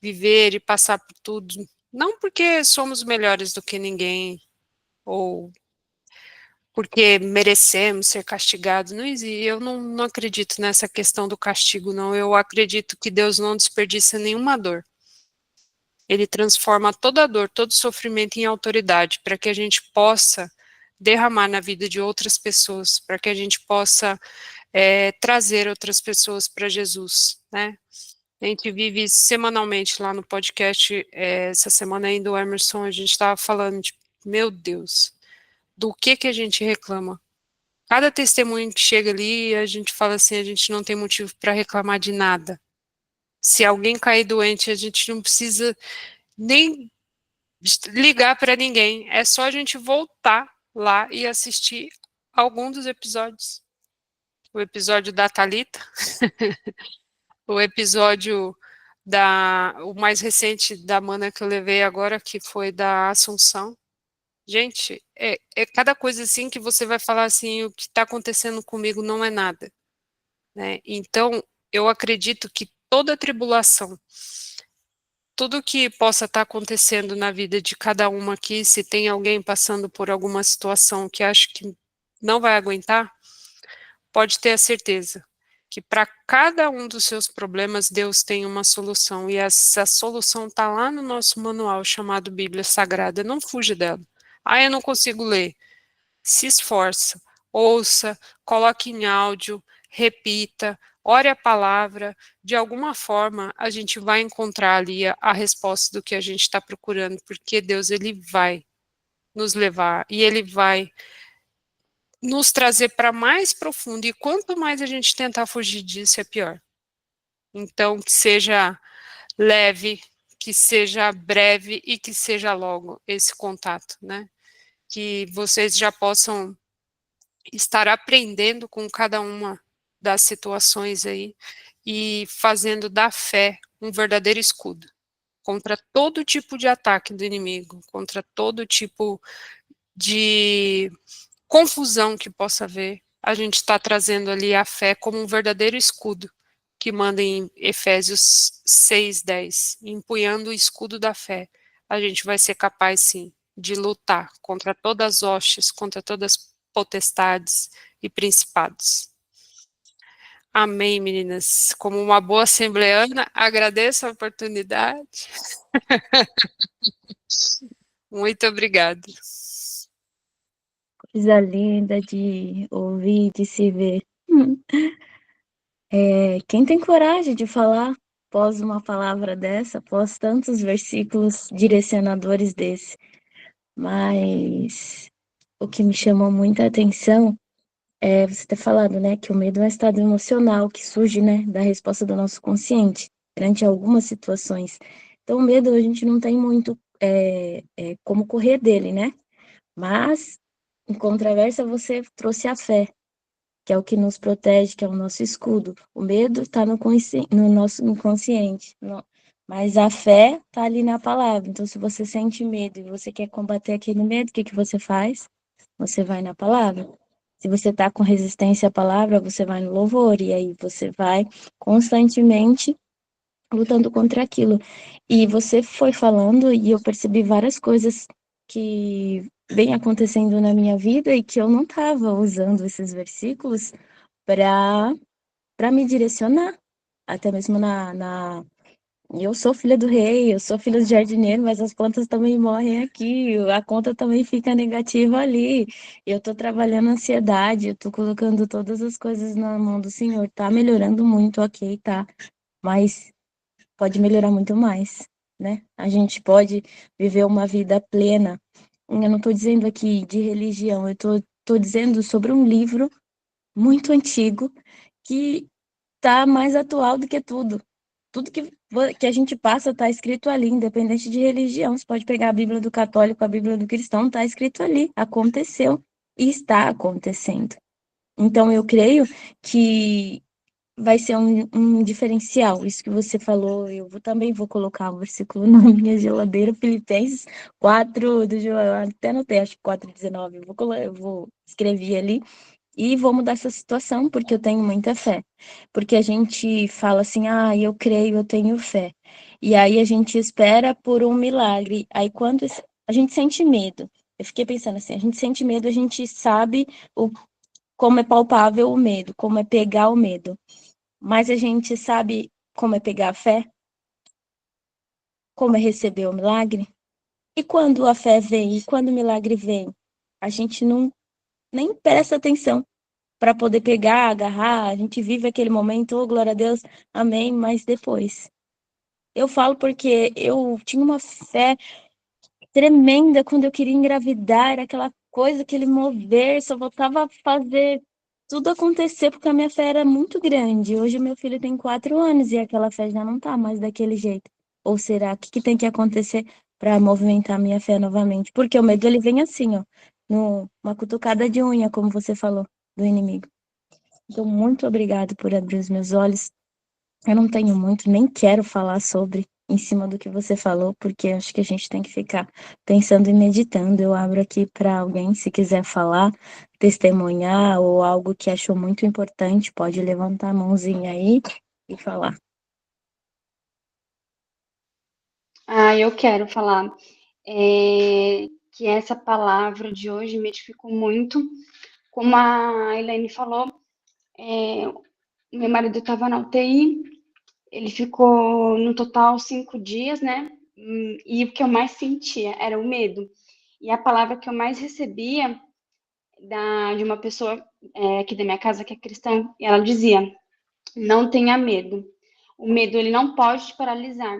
[SPEAKER 3] viver e passar por tudo, não porque somos melhores do que ninguém, ou porque merecemos ser castigados. Não existe, eu não acredito nessa questão do castigo, não. Eu acredito que Deus não desperdiça nenhuma dor. Ele transforma toda dor, todo sofrimento em autoridade, para que a gente possa derramar na vida de outras pessoas, para que a gente possa trazer outras pessoas para Jesus, né? A gente vive semanalmente lá no podcast, essa semana ainda o Emerson, a gente estava falando de, meu Deus, do que a gente reclama? Cada testemunho que chega ali, a gente fala assim, a gente não tem motivo para reclamar de nada. Se alguém cair doente, a gente não precisa nem ligar para ninguém. É só a gente voltar lá e assistir algum dos episódios. O episódio da Thalita, o episódio o mais recente da Mana que eu levei agora, que foi da Assunção. Gente, é cada coisa assim que você vai falar assim, o que está acontecendo comigo não é nada, né? Então, eu acredito que toda tribulação, tudo que possa estar acontecendo na vida de cada uma aqui, se tem alguém passando por alguma situação que acha que não vai aguentar, pode ter a certeza que para cada um dos seus problemas Deus tem uma solução e essa solução está lá no nosso manual chamado Bíblia Sagrada. Não fuja dela. Ah, eu não consigo ler. Se esforça, ouça, coloque em áudio, repita, ore a palavra. De alguma forma a gente vai encontrar ali a resposta do que a gente está procurando, porque Deus ele vai nos levar e ele vai nos trazer para mais profundo, e quanto mais a gente tentar fugir disso, é pior. Então, que seja leve, que seja breve e que seja logo esse contato, né? Que vocês já possam estar aprendendo com cada uma das situações aí e fazendo da fé um verdadeiro escudo contra todo tipo de ataque do inimigo, contra todo tipo de confusão que possa haver, a gente está trazendo ali a fé como um verdadeiro escudo, que manda em Efésios 6:10, empunhando o escudo da fé, a gente vai ser capaz, sim, de lutar contra todas as hostes, contra todas as potestades e principados. Amém, meninas. Como uma boa assembleana, agradeço a oportunidade. Muito obrigada.
[SPEAKER 2] Coisa linda de ouvir, de se ver. Quem tem coragem de falar após uma palavra dessa, após tantos versículos direcionadores desse? Mas o que me chamou muita atenção é você ter falado, né, que o medo é um estado emocional que surge, né, da resposta do nosso consciente perante algumas situações. Então, o medo a gente não tem muito como correr dele, né? Mas, em controvérsia, você trouxe a fé, que é o que nos protege, que é o nosso escudo. O medo está no nosso inconsciente, mas a fé está ali na palavra. Então, se você sente medo e você quer combater aquele medo, o que que você faz? Você vai na palavra. Se você está com resistência à palavra, você vai no louvor, e aí você vai constantemente lutando contra aquilo. E você foi falando, e eu percebi várias coisas que vem acontecendo na minha vida e que eu não estava usando esses versículos para me direcionar, até mesmo eu sou filha do rei, eu sou filha do jardineiro, mas as plantas também morrem aqui, a conta também fica negativa ali. Eu tô trabalhando ansiedade, eu tô colocando todas as coisas na mão do Senhor. Tá melhorando muito, ok, tá. Mas pode melhorar muito mais, né? A gente pode viver uma vida plena. Eu não tô dizendo aqui de religião, eu tô dizendo sobre um livro muito antigo que tá mais atual do que tudo. Tudo que a gente passa está escrito ali, independente de religião. Você pode pegar a Bíblia do católico, a Bíblia do cristão, está escrito ali. Aconteceu e está acontecendo. Então, eu creio que vai ser um diferencial. Isso que você falou, também vou colocar um versículo na minha geladeira, Filipenses 4, eu até anotei, acho que 4:19. Eu vou escrever ali e vou mudar essa situação, porque eu tenho muita fé. Porque a gente fala assim, ah, eu creio, eu tenho fé. E aí a gente espera por um milagre. Aí quando a gente sente medo. Eu fiquei pensando assim, a gente sente medo, a gente sabe como é palpável o medo, como é pegar o medo. Mas a gente sabe como é pegar a fé, como é receber o milagre. E quando a fé vem, e quando o milagre vem, a gente não nem presta atenção para poder pegar, agarrar, a gente vive aquele momento, oh, glória a Deus, amém, mas depois. Eu falo porque eu tinha uma fé tremenda quando eu queria engravidar, era aquela coisa, aquele mover, só voltava a fazer tudo acontecer, porque a minha fé era muito grande. Hoje o meu filho tem 4 anos e aquela fé já não tá mais daquele jeito. Ou será, o que que tem que acontecer para movimentar a minha fé novamente? Porque o medo, ele vem assim, ó, uma cutucada de unha, como você falou, do inimigo. Então, muito obrigado por abrir os meus olhos. Eu não tenho muito, nem quero falar sobre em cima do que você falou, porque acho que a gente tem que ficar pensando e meditando. Eu abro aqui para alguém, se quiser falar, testemunhar ou algo que achou muito importante, pode levantar a mãozinha aí e falar.
[SPEAKER 1] Ah, eu quero falar que essa palavra de hoje me edificou muito. Como a Elaine falou, meu marido estava na UTI, ele ficou no total 5 dias, né? E o que eu mais sentia era o medo. E a palavra que eu mais recebia de uma pessoa aqui da minha casa, que é cristã, e ela dizia: não tenha medo. O medo, ele não pode te paralisar.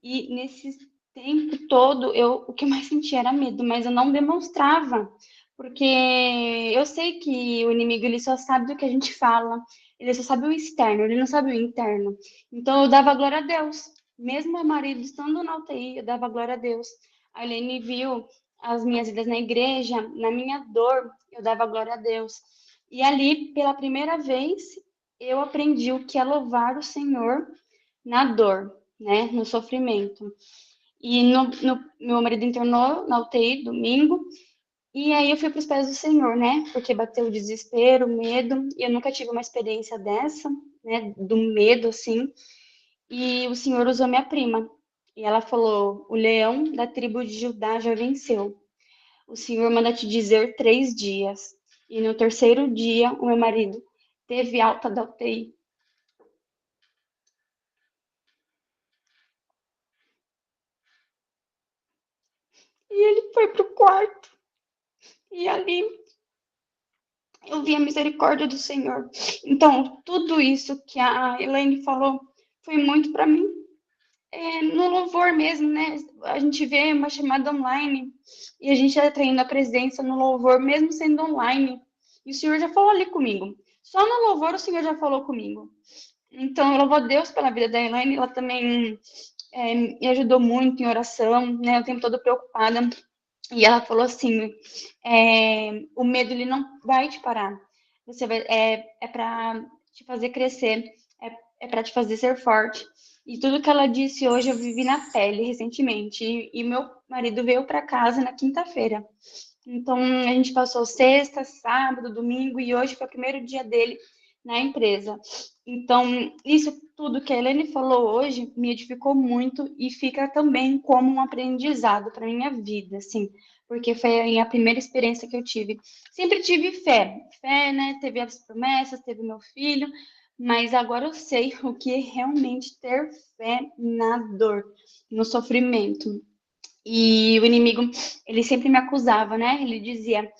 [SPEAKER 1] E nesse tempo todo, o que eu mais sentia era medo, mas eu não demonstrava, porque eu sei que o inimigo, ele só sabe do que a gente fala, ele só sabe o externo, ele não sabe o interno. Então eu dava glória a Deus, mesmo meu marido estando na UTI, eu dava glória a Deus. A Helene viu as minhas idas na igreja, na minha dor, eu dava glória a Deus. E ali, pela primeira vez, eu aprendi o que é louvar o Senhor na dor, né, no sofrimento. E meu marido internou na UTI domingo, e aí eu fui para os pés do Senhor, né, porque bateu o desespero, o medo, e eu nunca tive uma experiência dessa, né, do medo, assim, e o Senhor usou minha prima, e ela falou: o leão da tribo de Judá já venceu. O Senhor manda te dizer 3 dias. E no terceiro dia, o meu marido teve alta da UTI. E ele foi pro quarto. E ali eu vi a misericórdia do Senhor. Então, tudo isso que a Elaine falou foi muito para mim. No louvor mesmo, né? A gente vê uma chamada online e a gente está traindo a presença no louvor, mesmo sendo online. E o Senhor já falou ali comigo. Só no louvor o Senhor já falou comigo. Então, eu louvo a Deus pela vida da Elaine. Ela também me ajudou muito em oração, né? O tempo todo preocupada. E ela falou assim: o medo, ele não vai te parar. Você vai, é para te fazer crescer, é para te fazer ser forte. E tudo que ela disse hoje eu vivi na pele recentemente. E meu marido veio para casa na quinta-feira. Então a gente passou sexta, sábado, domingo e hoje foi o primeiro dia dele na empresa. Então, isso tudo que a Helene falou hoje me edificou muito e fica também como um aprendizado para minha vida, assim, porque foi a primeira experiência que eu tive. Sempre tive fé, né? Teve as promessas, teve meu filho, mas agora eu sei o que é realmente ter fé na dor, no sofrimento. E o inimigo, ele sempre me acusava, né? Ele dizia: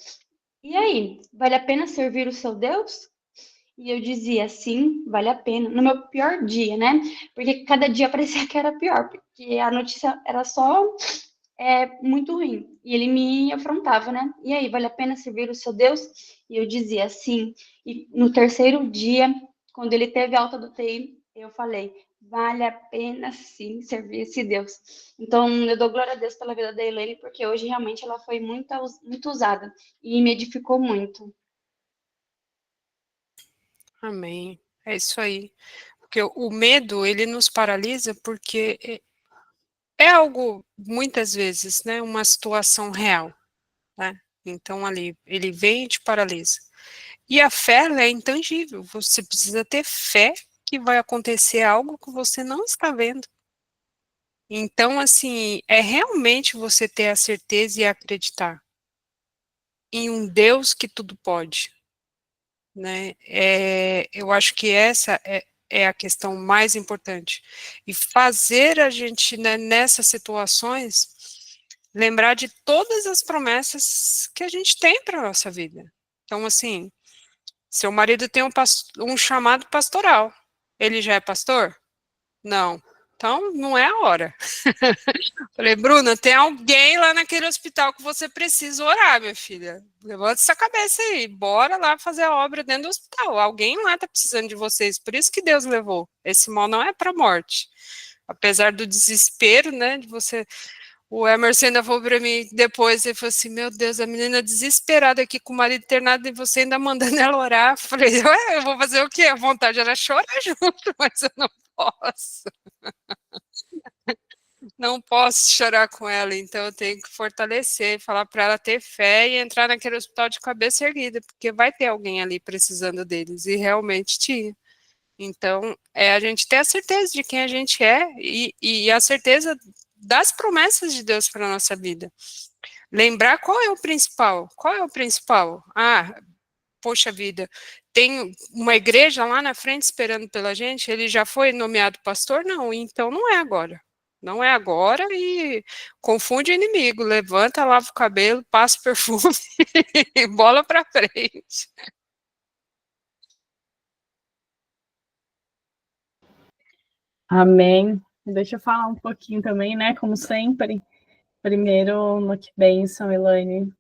[SPEAKER 1] e aí, vale a pena servir o seu Deus? E eu dizia: sim, vale a pena. No meu pior dia, né? Porque cada dia parecia que era pior, porque a notícia era só muito ruim. E ele me afrontava, né? E aí, vale a pena servir o seu Deus? E eu dizia sim. E no terceiro dia, quando ele teve alta do TI, eu falei: vale a pena sim servir esse Deus. Então, eu dou glória a Deus pela vida da Helene, porque hoje realmente ela foi muito, muito usada e me edificou muito.
[SPEAKER 3] Amém. É isso aí. Porque o medo, ele nos paralisa porque é algo, muitas vezes, né, uma situação real, né? Então, ali, ele vem e te paralisa. E a fé, ela é intangível. Você precisa ter fé que vai acontecer algo que você não está vendo. Então, assim, é realmente você ter a certeza e acreditar. em um Deus que tudo pode, né? Eu acho que essa é a questão mais importante. E fazer a gente, né, nessas situações, lembrar de todas as promessas que a gente tem para a nossa vida. Então, assim, seu marido tem um chamado pastoral. Ele já é pastor? Não. Então, não é a hora. Falei, Bruna, tem alguém lá naquele hospital que você precisa orar, minha filha. Levanta essa cabeça aí, bora lá fazer a obra dentro do hospital. Alguém lá está precisando de vocês, por isso que Deus levou. Esse mal não é para a morte. Apesar do desespero, né, de você. O Emerson ainda falou para mim depois, ele falou assim, meu Deus, a menina desesperada aqui com o marido internado e você ainda mandando ela orar. Falei, ué, eu vou fazer o quê? A vontade era chorar junto, mas eu não posso. Não posso chorar com ela, então eu tenho que fortalecer, falar para ela ter fé e entrar naquele hospital de cabeça erguida, porque vai ter alguém ali precisando deles, e realmente tinha. Então, é a gente ter a certeza de quem a gente é e a certeza das promessas de Deus para a nossa vida. Lembrar qual é o principal. Qual é o principal? Ah, poxa vida, tem uma igreja lá na frente esperando pela gente, ele já foi nomeado pastor? Não, então não é agora. Não é agora e confunde o inimigo. Levanta, lava o cabelo, passa o perfume e bola para frente.
[SPEAKER 4] Amém. Deixa eu falar um pouquinho também, né? Como sempre. Primeiro, que bênção, Elaine.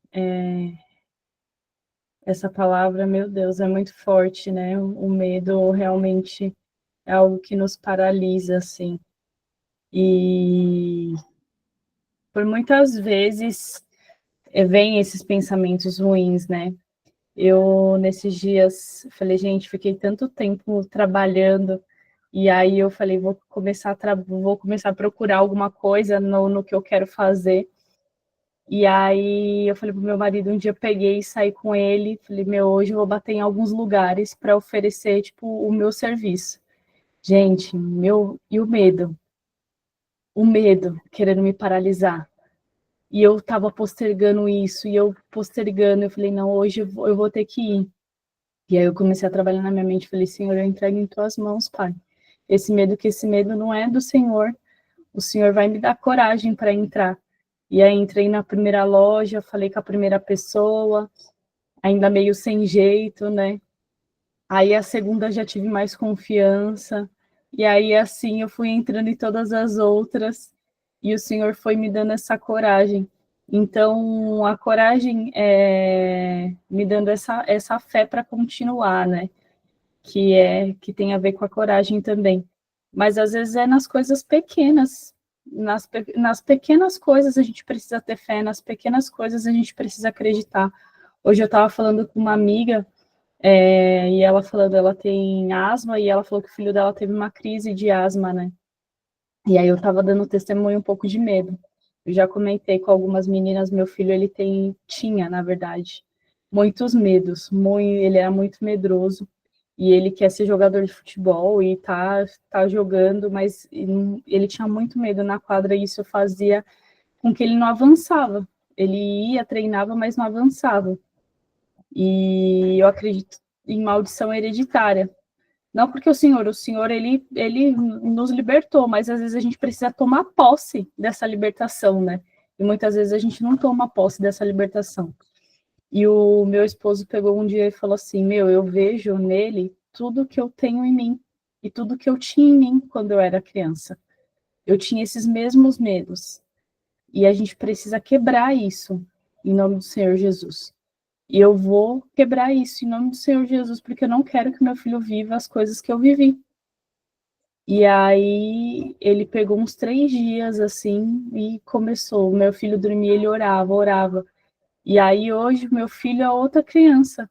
[SPEAKER 4] Essa palavra, meu Deus, é muito forte, né? O medo realmente é algo que nos paralisa, assim. E por muitas vezes vem esses pensamentos ruins, né? Eu, nesses dias, falei, gente, fiquei tanto tempo trabalhando, e aí eu falei, vou começar a procurar alguma coisa no que eu quero fazer. E aí eu falei pro meu marido, um dia eu peguei e saí com ele, falei, meu, hoje eu vou bater em alguns lugares para oferecer, tipo, o meu serviço. Gente, e o medo querendo me paralisar. E eu tava postergando isso, e eu postergando, eu falei, não, hoje eu vou ter que ir. E aí eu comecei a trabalhar na minha mente, falei, Senhor, eu entrego em tuas mãos, Pai. Esse medo não é do Senhor, o Senhor vai me dar coragem para entrar. E aí entrei na primeira loja, falei com a primeira pessoa, ainda meio sem jeito, né? Aí a segunda já tive mais confiança, e aí assim eu fui entrando em todas as outras, e o Senhor foi me dando essa coragem. Então, a coragem é me dando essa fé para continuar, né? Que tem a ver com a coragem também. Mas às vezes é nas coisas pequenas, nas pequenas coisas a gente precisa ter fé, nas pequenas coisas a gente precisa acreditar. Hoje eu estava falando com uma amiga, e ela falando, ela tem asma, e ela falou que o filho dela teve uma crise de asma, né? E aí eu estava dando testemunho um pouco de medo. Eu já comentei com algumas meninas, meu filho, tinha, na verdade, muitos medos, ele era muito medroso, e ele quer ser jogador de futebol e tá jogando, mas ele tinha muito medo na quadra e isso fazia com que ele não avançava. Ele ia, treinava, mas não avançava. E eu acredito em maldição hereditária. Não porque o Senhor, ele nos libertou, mas às vezes a gente precisa tomar posse dessa libertação, né? E muitas vezes a gente não toma posse dessa libertação. E o meu esposo pegou um dia e falou assim, eu vejo nele tudo que eu tenho em mim e tudo que eu tinha em mim quando eu era criança. Eu tinha esses mesmos medos. E a gente precisa quebrar isso em nome do Senhor Jesus. E eu vou quebrar isso em nome do Senhor Jesus, porque eu não quero que meu filho viva as coisas que eu vivi. E aí ele pegou uns 3 dias assim e começou. Meu filho dormia, ele orava. E aí hoje meu filho é outra criança.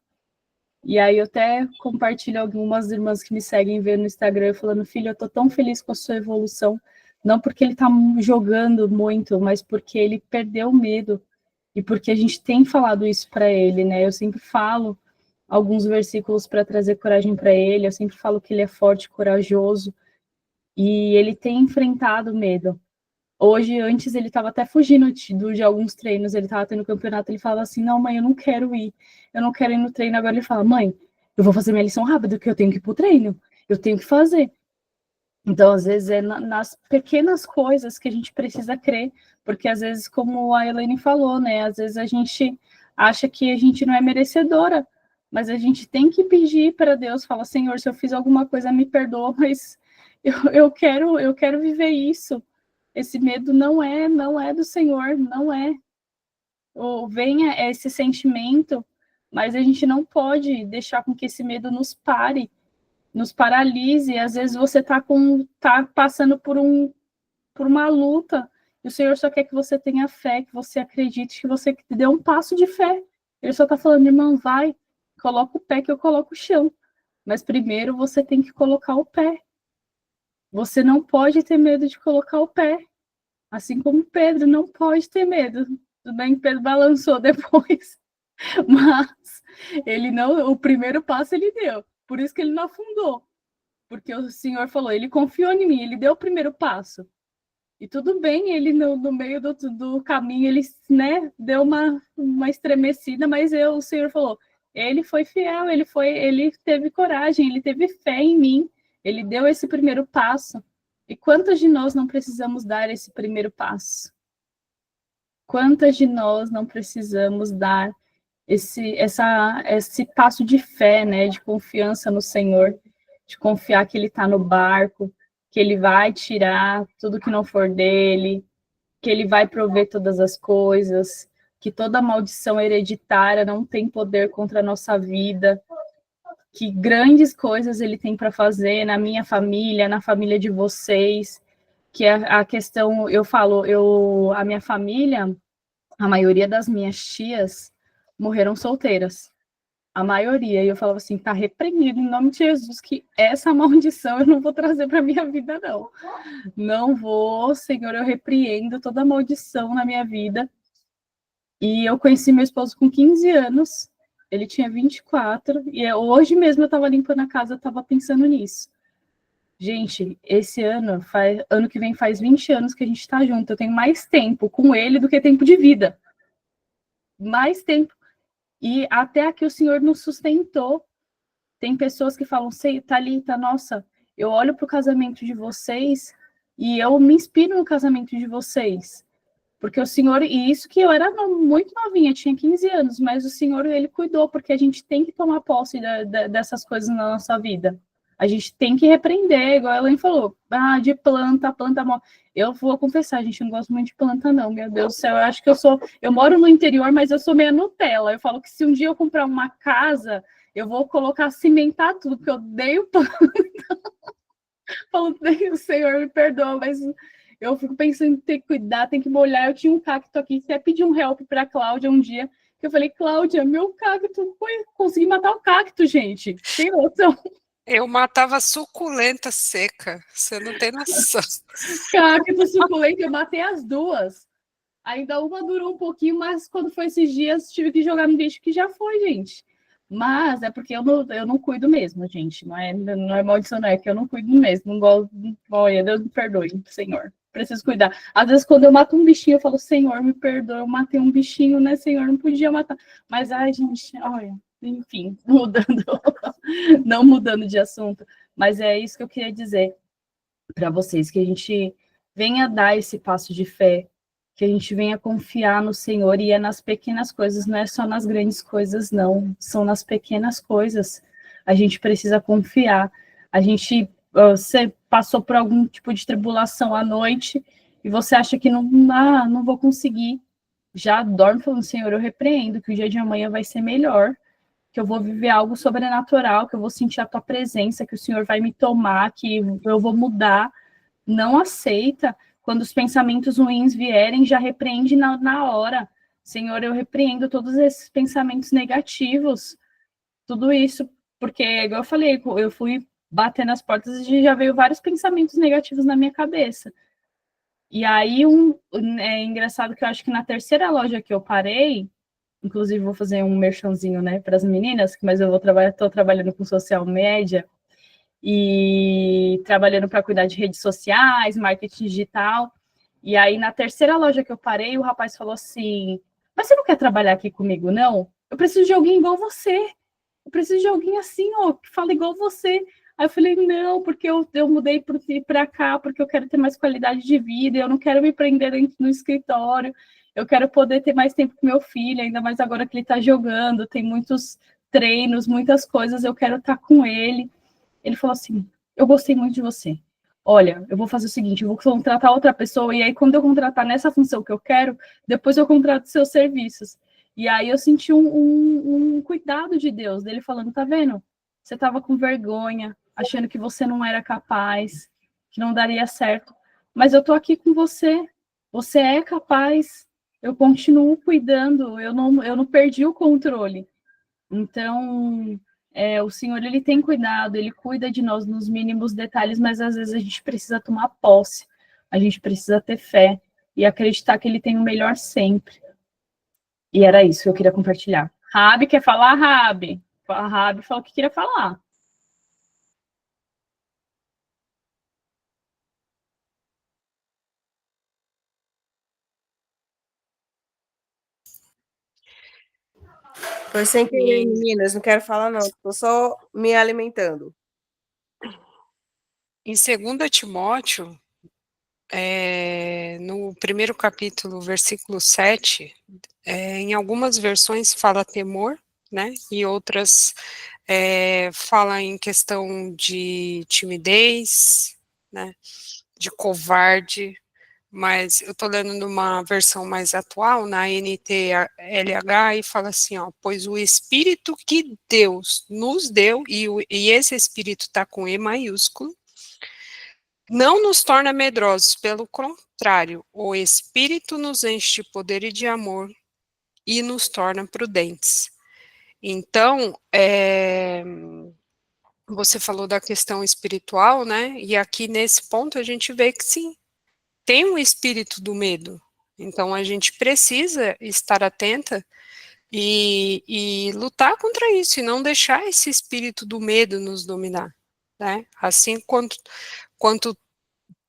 [SPEAKER 4] E aí eu até compartilho algumas irmãs que me seguem ver no Instagram falando, filho, eu tô tão feliz com a sua evolução, não porque ele tá jogando muito, mas porque ele perdeu o medo e porque a gente tem falado isso para ele, né? Eu sempre falo alguns versículos para trazer coragem para ele, eu sempre falo que ele é forte, corajoso, e ele tem enfrentado o medo. Hoje, antes, ele estava até fugindo de alguns treinos, ele estava tendo campeonato, ele falava assim, não, mãe, eu não quero ir no treino. Agora ele fala, mãe, eu vou fazer minha lição rápida, porque eu tenho que ir pro treino, eu tenho que fazer. Então, às vezes, é nas pequenas coisas que a gente precisa crer, porque às vezes, como a Elaine falou, né, às vezes a gente acha que a gente não é merecedora, mas a gente tem que pedir para Deus, fala, Senhor, se eu fiz alguma coisa, me perdoa, mas eu quero viver isso. Esse medo não é do Senhor, não é. Ou venha esse sentimento, mas a gente não pode deixar com que esse medo nos pare, nos paralise. Às vezes você tá passando por uma luta, e o Senhor só quer que você tenha fé, que você acredite, que você dê um passo de fé. Ele só tá falando, irmão, vai, coloca o pé que eu coloco o chão. Mas primeiro você tem que colocar o pé. Você não pode ter medo de colocar o pé. Assim como Pedro não pode ter medo. Tudo bem que Pedro balançou depois, mas ele não, o primeiro passo ele deu. Por isso que ele não afundou. Porque o Senhor falou, ele confiou em mim, ele deu o primeiro passo. E tudo bem, ele no meio do caminho, ele, né, deu uma estremecida, mas o Senhor falou, ele foi fiel, ele teve coragem, ele teve fé em mim, ele deu esse primeiro passo. E quantas de nós não precisamos dar esse primeiro passo? Quantas de nós não precisamos dar esse passo de fé, né, de confiança no Senhor, de confiar que Ele está no barco, que Ele vai tirar tudo que não for dele, que Ele vai prover todas as coisas, que toda maldição hereditária não tem poder contra a nossa vida, que grandes coisas Ele tem para fazer na minha família, na família de vocês, que a questão, a minha família, a maioria das minhas tias morreram solteiras. A maioria. E eu falava assim, tá reprimido em nome de Jesus, que essa maldição eu não vou trazer para minha vida, não. Não vou, Senhor, eu repreendo toda maldição na minha vida. E eu conheci meu esposo com 15 anos, ele tinha 24, e hoje mesmo eu estava limpando a casa, eu estava pensando nisso. Gente, esse ano que vem faz 20 anos que a gente está junto. Eu tenho mais tempo com ele do que tempo de vida. Mais tempo. E até aqui o Senhor nos sustentou. Tem pessoas que falam, Thalita, nossa, eu olho para o casamento de vocês e eu me inspiro no casamento de vocês. Porque o Senhor, e isso que eu era muito novinha, tinha 15 anos, mas o Senhor, ele cuidou, porque a gente tem que tomar posse dessas coisas na nossa vida. A gente tem que repreender, igual a Elaine falou, de planta morre. Eu vou confessar, gente, eu não gosto muito de planta, não, meu Deus do céu, eu acho que eu moro no interior, mas eu sou meio Nutella. Eu falo que se um dia eu comprar uma casa, eu vou colocar, cimentar tudo, porque eu odeio planta. Falo, Senhor, me perdoa, mas eu fico pensando em ter que cuidar, tem que molhar. Eu tinha um cacto aqui, até pedi um help para a Cláudia um dia, que eu falei, Cláudia, meu cacto, consegui matar o cacto, gente, tem noção?
[SPEAKER 3] Eu matava suculenta seca, você não tem noção.
[SPEAKER 4] Cacto, suculenta, eu matei as duas. Ainda uma durou um pouquinho, mas quando foi esses dias, tive que jogar no lixo, que já foi, gente. Mas é porque eu não cuido mesmo, gente. Não é maldição, não, é que eu não cuido mesmo. Não gosto. Olha, Deus me perdoe, Senhor. Preciso cuidar. Às vezes, quando eu mato um bichinho, eu falo, Senhor, me perdoe, eu matei um bichinho, né, Senhor? Não podia matar. Mas, ai, gente, olha, enfim, não mudando de assunto. Mas é isso que eu queria dizer para vocês, que a gente venha dar esse passo de fé, que a gente venha confiar no Senhor, e é nas pequenas coisas, não é só nas grandes coisas, não, são nas pequenas coisas. A gente precisa confiar. Você passou por algum tipo de tribulação à noite, e você acha que não vou conseguir. Já dorme falando, Senhor, eu repreendo, que o dia de amanhã vai ser melhor, que eu vou viver algo sobrenatural, que eu vou sentir a tua presença, que o Senhor vai me tomar, que eu vou mudar. Não aceita. Quando os pensamentos ruins vierem, já repreende na hora. Senhor, eu repreendo todos esses pensamentos negativos. Tudo isso, porque, igual eu falei, eu fui bater nas portas e já veio vários pensamentos negativos na minha cabeça. E aí, é engraçado que eu acho que na terceira loja que eu parei, inclusive vou fazer um merchanzinho, né, para as meninas, mas eu estou trabalhando com social media, e trabalhando para cuidar de redes sociais, marketing digital, E aí, na terceira loja que eu parei, o rapaz falou assim, mas você não quer trabalhar aqui comigo, não? Eu preciso de alguém igual você. Eu preciso de alguém assim, ó, que fala igual você. Aí eu falei, não, porque eu mudei para cá, porque eu quero ter mais qualidade de vida, eu não quero me prender dentro do escritório, eu quero poder ter mais tempo com meu filho, ainda mais agora que ele está jogando, tem muitos treinos, muitas coisas, eu quero estar com ele. Ele falou assim, eu gostei muito de você. Olha, eu vou fazer o seguinte, eu vou contratar outra pessoa, e aí quando eu contratar nessa função que eu quero, depois eu contrato seus serviços. E aí eu senti um cuidado de Deus, dele falando, tá vendo? Você estava com vergonha, achando que você não era capaz, que não daria certo. Mas eu tô aqui com você. Você é capaz. Eu continuo cuidando. Eu não perdi o controle. Então, o Senhor, ele tem cuidado, ele cuida de nós nos mínimos detalhes, mas às vezes a gente precisa tomar posse, a gente precisa ter fé e acreditar que ele tem o melhor sempre. E era isso que eu queria compartilhar. Rabi, quer falar, Rabi? A Rabi falou que queria falar.
[SPEAKER 5] Foi sem querer, meninas, não quero falar não, estou só me alimentando.
[SPEAKER 3] Em 2 Timóteo, no primeiro capítulo, versículo 7, em algumas versões fala temor, né, e outras fala em questão de timidez, né, de covarde, mas eu estou lendo numa versão mais atual, na NTLH, e fala assim, ó, pois o Espírito que Deus nos deu, e esse Espírito está com E maiúsculo, não nos torna medrosos, pelo contrário, o Espírito nos enche de poder e de amor e nos torna prudentes. Então, você falou da questão espiritual, né? E aqui nesse ponto a gente vê que sim, tem um espírito do medo. Então a gente precisa estar atenta e lutar contra isso, e não deixar esse espírito do medo nos dominar, né? Assim quanto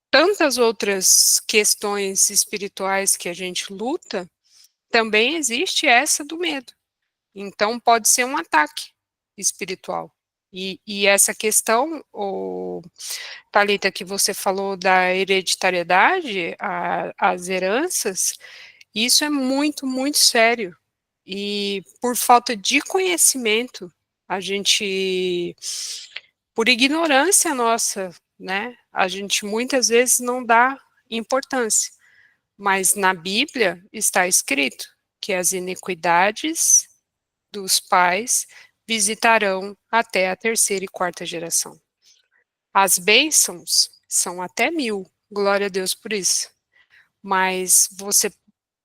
[SPEAKER 3] tantas outras questões espirituais que a gente luta, também existe essa do medo. Então, pode ser um ataque espiritual. E essa questão, Thalita, que você falou da hereditariedade, as heranças, isso é muito, muito sério. E por falta de conhecimento, a gente, por ignorância nossa, né, a gente muitas vezes não dá importância. Mas na Bíblia está escrito que as iniquidades dos pais visitarão até a 3ª e 4ª geração. As bênçãos são até 1000, glória a Deus por isso. Mas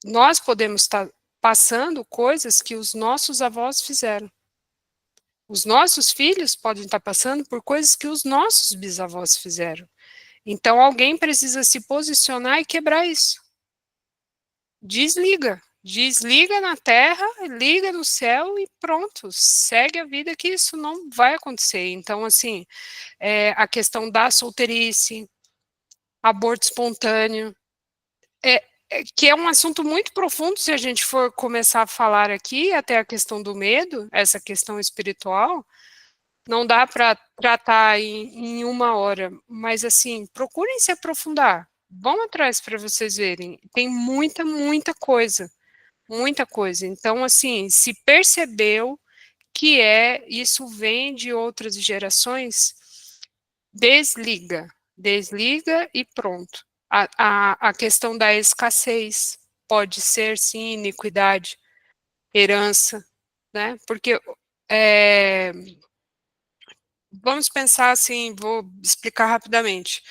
[SPEAKER 3] nós podemos estar passando coisas que os nossos avós fizeram. Os nossos filhos podem estar passando por coisas que os nossos bisavós fizeram. Então alguém precisa se posicionar e quebrar isso. Desliga na terra, liga no céu e pronto, segue a vida que isso não vai acontecer. Então, assim, a questão da solteirice, aborto espontâneo, que é um assunto muito profundo se a gente for começar a falar aqui, até a questão do medo, essa questão espiritual, não dá para tratar em 1 hora, mas assim, procurem se aprofundar, vão atrás para vocês verem, tem muita, muita coisa. Muita coisa. Então, assim, se percebeu que isso vem de outras gerações, desliga e pronto. A questão da escassez pode ser, sim, iniquidade, herança, né? Porque vamos pensar assim, vou explicar rapidamente.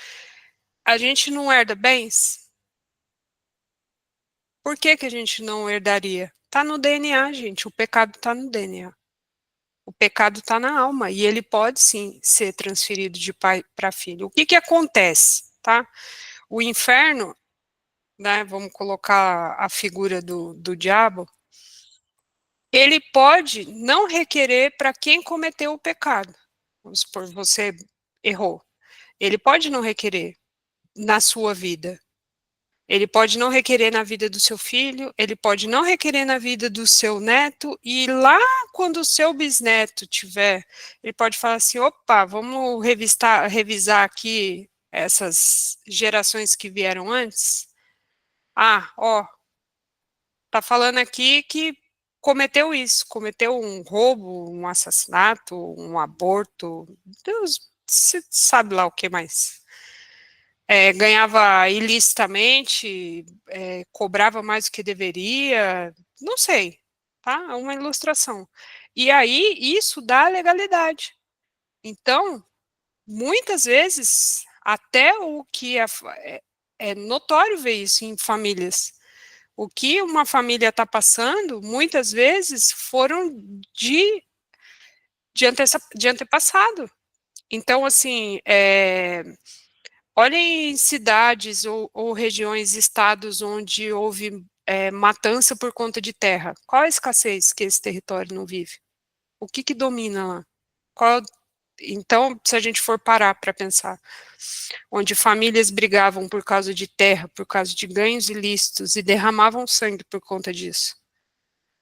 [SPEAKER 3] A gente não herda bens? Por que a gente não herdaria? Está no DNA, gente. O pecado está no DNA. O pecado está na alma e ele pode sim ser transferido de pai para filho. O que acontece, tá? O inferno, né? Vamos colocar a figura do diabo. Ele pode não requerer para quem cometeu o pecado. Vamos supor, você errou. Ele pode não requerer na sua vida, Ele pode não requerer na vida do seu filho, ele pode não requerer na vida do seu neto, e lá quando o seu bisneto tiver, ele pode falar assim, opa, vamos revisar aqui essas gerações que vieram antes. Ah, ó, tá falando aqui que cometeu isso, cometeu um roubo, um assassinato, um aborto, Deus sabe lá o que mais. Ganhava ilicitamente, cobrava mais do que deveria, não sei, tá? É uma ilustração. E aí, isso dá legalidade. Então, muitas vezes, até o que é notório ver isso em famílias. O que uma família está passando, muitas vezes, foram de antepassado. Então, assim, olhem cidades ou regiões, estados onde houve matança por conta de terra. Qual a escassez que esse território não vive? O que domina lá? Então, se a gente for parar para pensar, onde famílias brigavam por causa de terra, por causa de ganhos ilícitos e derramavam sangue por conta disso.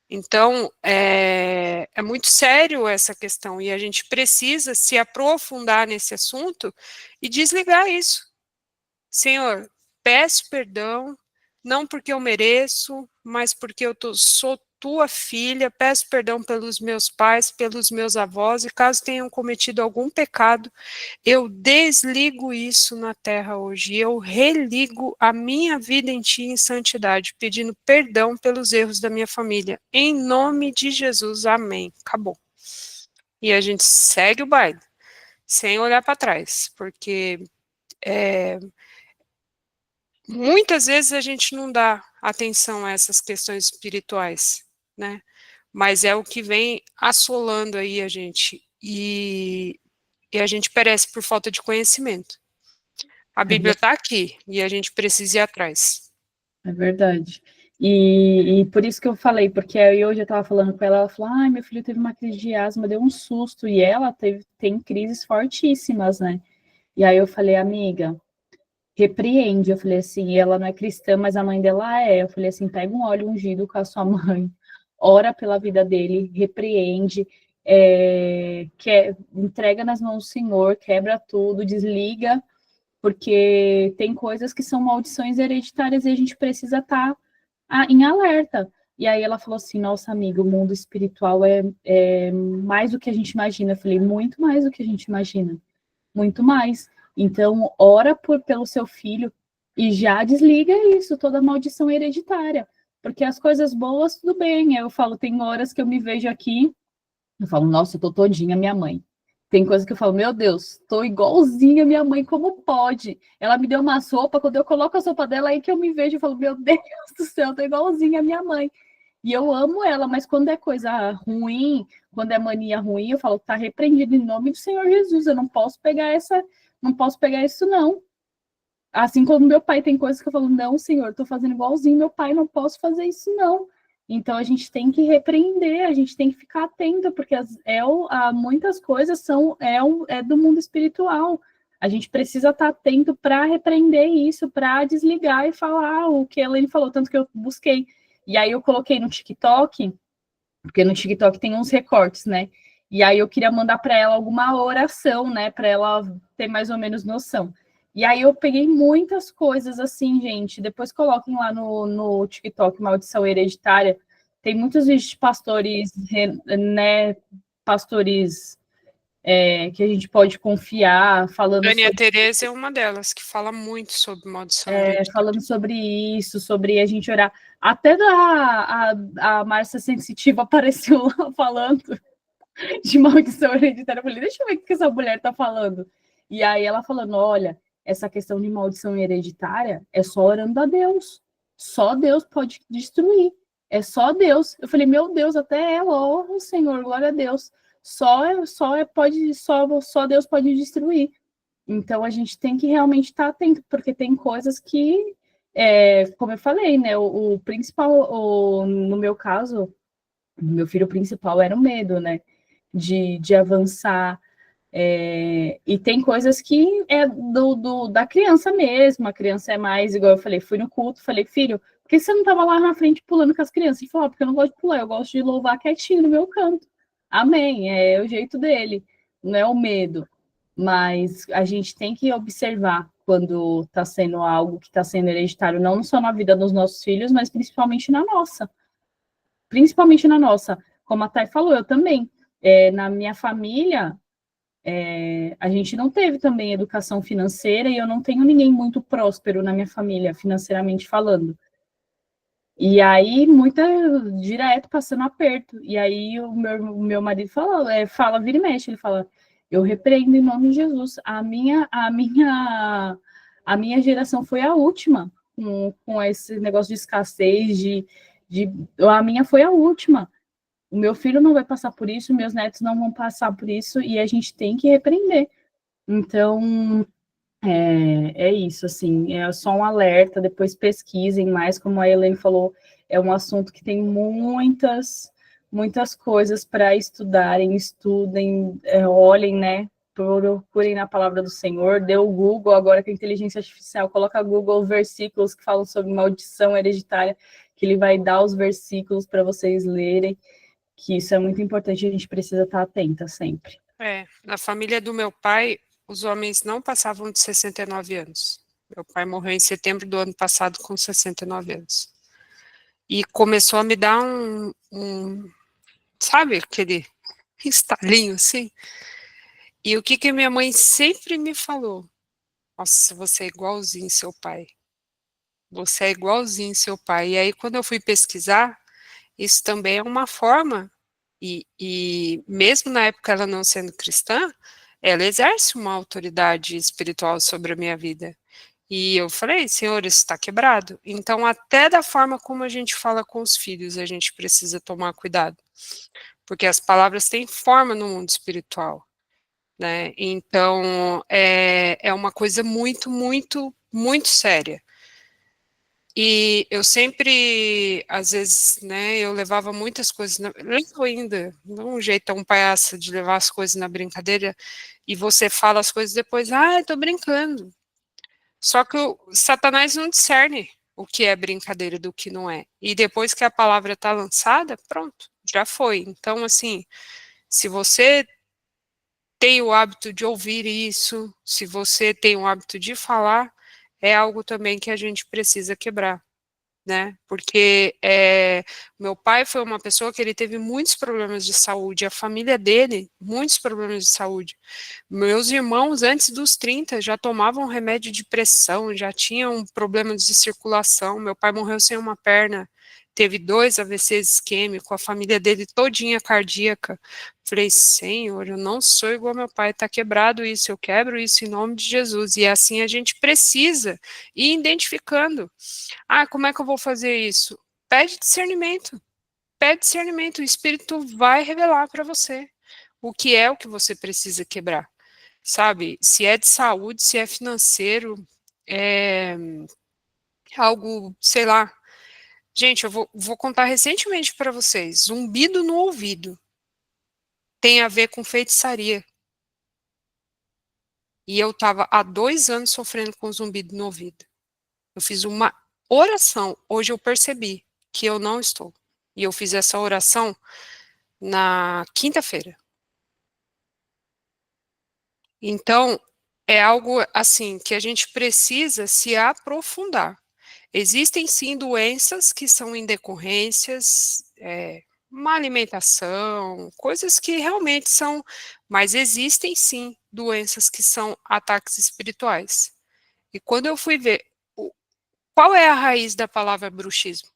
[SPEAKER 3] Então, é muito sério essa questão e a gente precisa se aprofundar nesse assunto e desligar isso. Senhor, peço perdão, não porque eu mereço, mas porque sou tua filha, peço perdão pelos meus pais, pelos meus avós, e caso tenham cometido algum pecado, eu desligo isso na terra hoje, eu religo a minha vida em ti em santidade, pedindo perdão pelos erros da minha família, em nome de Jesus, amém, acabou. E a gente segue o baile, sem olhar para trás, porque muitas vezes a gente não dá atenção a essas questões espirituais, né? Mas é o que vem assolando aí a gente, e a gente perece por falta de conhecimento. A Bíblia está aqui, e a gente precisa ir atrás.
[SPEAKER 4] É verdade. E por isso que eu falei, porque aí hoje eu estava falando com ela, ela falou, ai, meu filho teve uma crise de asma, deu um susto, e ela tem crises fortíssimas, né? E aí eu falei, amiga, repreende, eu falei assim, ela não é cristã, mas a mãe dela é, eu falei assim, pega um óleo ungido com a sua mãe, ora pela vida dele, repreende, entrega nas mãos do Senhor, quebra tudo, desliga, porque tem coisas que são maldições hereditárias e a gente precisa estar em alerta. E aí ela falou assim, nossa amiga, o mundo espiritual é mais do que a gente imagina. Eu falei, muito mais do que a gente imagina, muito mais. Então, ora pelo seu filho e já desliga isso, toda maldição hereditária. Porque as coisas boas, tudo bem. Eu falo, tem horas que eu me vejo aqui, eu falo, nossa, eu tô todinha minha mãe. Tem coisa que eu falo, meu Deus, tô igualzinha minha mãe, como pode? Ela me deu uma sopa, quando eu coloco a sopa dela, aí que eu me vejo e falo, meu Deus do céu, tô igualzinha minha mãe. E eu amo ela, mas quando é coisa ruim, quando é mania ruim, eu falo, tá repreendido em nome do Senhor Jesus, eu não posso pegar isso não. Assim como meu pai, tem coisas que eu falo, não, Senhor, tô fazendo igualzinho meu pai, não posso fazer isso não. Então a gente tem que repreender, a gente tem que ficar atento, porque muitas coisas do mundo espiritual. A gente precisa estar atento para repreender isso, para desligar e falar o que a Elaine falou, tanto que eu busquei. E aí eu coloquei no TikTok, porque no TikTok tem uns recortes, né? E aí eu queria mandar para ela alguma oração, né? Para ela ter mais ou menos noção. E aí eu peguei muitas coisas assim, gente. Depois coloquem lá no TikTok, Maldição Hereditária. Tem muitos vídeos de pastores, né? Pastores que a gente pode confiar, falando
[SPEAKER 3] Dania Tereza é uma delas, que fala muito sobre maldição hereditária.
[SPEAKER 4] Falando sobre isso, sobre a gente orar. Até a Márcia Sensitiva apareceu lá falando de maldição hereditária. Eu falei, deixa eu ver o que essa mulher tá falando. E aí ela falando, olha, essa questão de maldição hereditária é só orando a Deus. Só Deus pode destruir. É só Deus. Eu falei, meu Deus, até ela, oh Senhor, glória a Deus. Só Deus pode destruir. Então a gente tem que realmente estar atento, porque tem coisas que, como eu falei, né? O principal, no meu caso, meu filho principal era o medo, né? De avançar E tem coisas que é da criança mesmo, a criança é mais, igual eu falei, fui no culto, falei, filho, por que você não estava lá na frente pulando com as crianças? Ele falou, porque eu não gosto de pular, eu gosto de louvar quietinho no meu canto. Amém, é o jeito dele, não é o medo. Mas a gente tem que observar quando está sendo algo que está sendo hereditário, não só na vida dos nossos filhos, mas principalmente na nossa. Principalmente na nossa. Como a Thay falou, eu também. Na minha família, a gente não teve também educação financeira e eu não tenho ninguém muito próspero na minha família, financeiramente falando. E aí, direto passando aperto. E aí, o meu marido fala, vira e mexe, ele fala, eu repreendo em nome de Jesus. A minha geração foi a última com esse negócio de escassez, a minha foi a última. O meu filho não vai passar por isso, meus netos não vão passar por isso, e a gente tem que repreender. Então, é isso, assim, é só um alerta, depois pesquisem mais, como a Helene falou, é um assunto que tem muitas coisas para estudarem, estudem, olhem, né, procurem na palavra do Senhor, dê o Google, agora com a inteligência artificial, coloca Google versículos que falam sobre maldição hereditária, que ele vai dar os versículos para vocês lerem, que isso é muito importante, a gente precisa estar atenta sempre.
[SPEAKER 3] Na família do meu pai, os homens não passavam de 69 anos. Meu pai morreu em setembro do ano passado com 69 anos. E começou a me dar sabe, aquele estalinho assim? E o que minha mãe sempre me falou? Nossa, você é igualzinho seu pai. Você é igualzinho seu pai. E aí, quando eu fui pesquisar, isso também é uma forma, e mesmo na época ela não sendo cristã, ela exerce uma autoridade espiritual sobre a minha vida. E eu falei, Senhor, isso está quebrado. Então, até da forma como a gente fala com os filhos, a gente precisa tomar cuidado. Porque as palavras têm forma no mundo espiritual, né? Então, é uma coisa muito, muito, muito séria. E eu sempre, às vezes, né, eu levava muitas coisas, levo ainda, não um jeito tão palhaço de levar as coisas na brincadeira, e você fala as coisas depois, tô brincando. Só que o Satanás não discerne o que é brincadeira do que não é. E depois que a palavra está lançada, pronto, já foi. Então, assim, se você tem o hábito de ouvir isso, se você tem o hábito de falar, é algo também que a gente precisa quebrar, né? Porque meu pai foi uma pessoa que ele teve muitos problemas de saúde, a família dele, muitos problemas de saúde. Meus irmãos, antes dos 30, já tomavam remédio de pressão, já tinham problemas de circulação. Meu pai morreu sem uma perna, teve 2 AVCs isquêmicos, a família dele todinha cardíaca. Falei, Senhor, eu não sou igual meu pai, está quebrado isso, eu quebro isso em nome de Jesus. E assim a gente precisa ir identificando. Como é que eu vou fazer isso? Pede discernimento. Pede discernimento, o Espírito vai revelar para você o que é o que você precisa quebrar. Sabe, se é de saúde, se é financeiro, é algo, sei lá. Gente, eu vou contar recentemente para vocês. Zumbido no ouvido tem a ver com feitiçaria. E eu estava há 2 anos sofrendo com zumbido no ouvido. Eu fiz uma oração. Hoje eu percebi que eu não estou. E eu fiz essa oração na quinta-feira. Então, é algo assim que a gente precisa se aprofundar. Existem sim doenças que são em decorrências, má alimentação, coisas que realmente são, mas existem sim doenças que são ataques espirituais. E quando eu fui ver qual é a raiz da palavra bruxismo,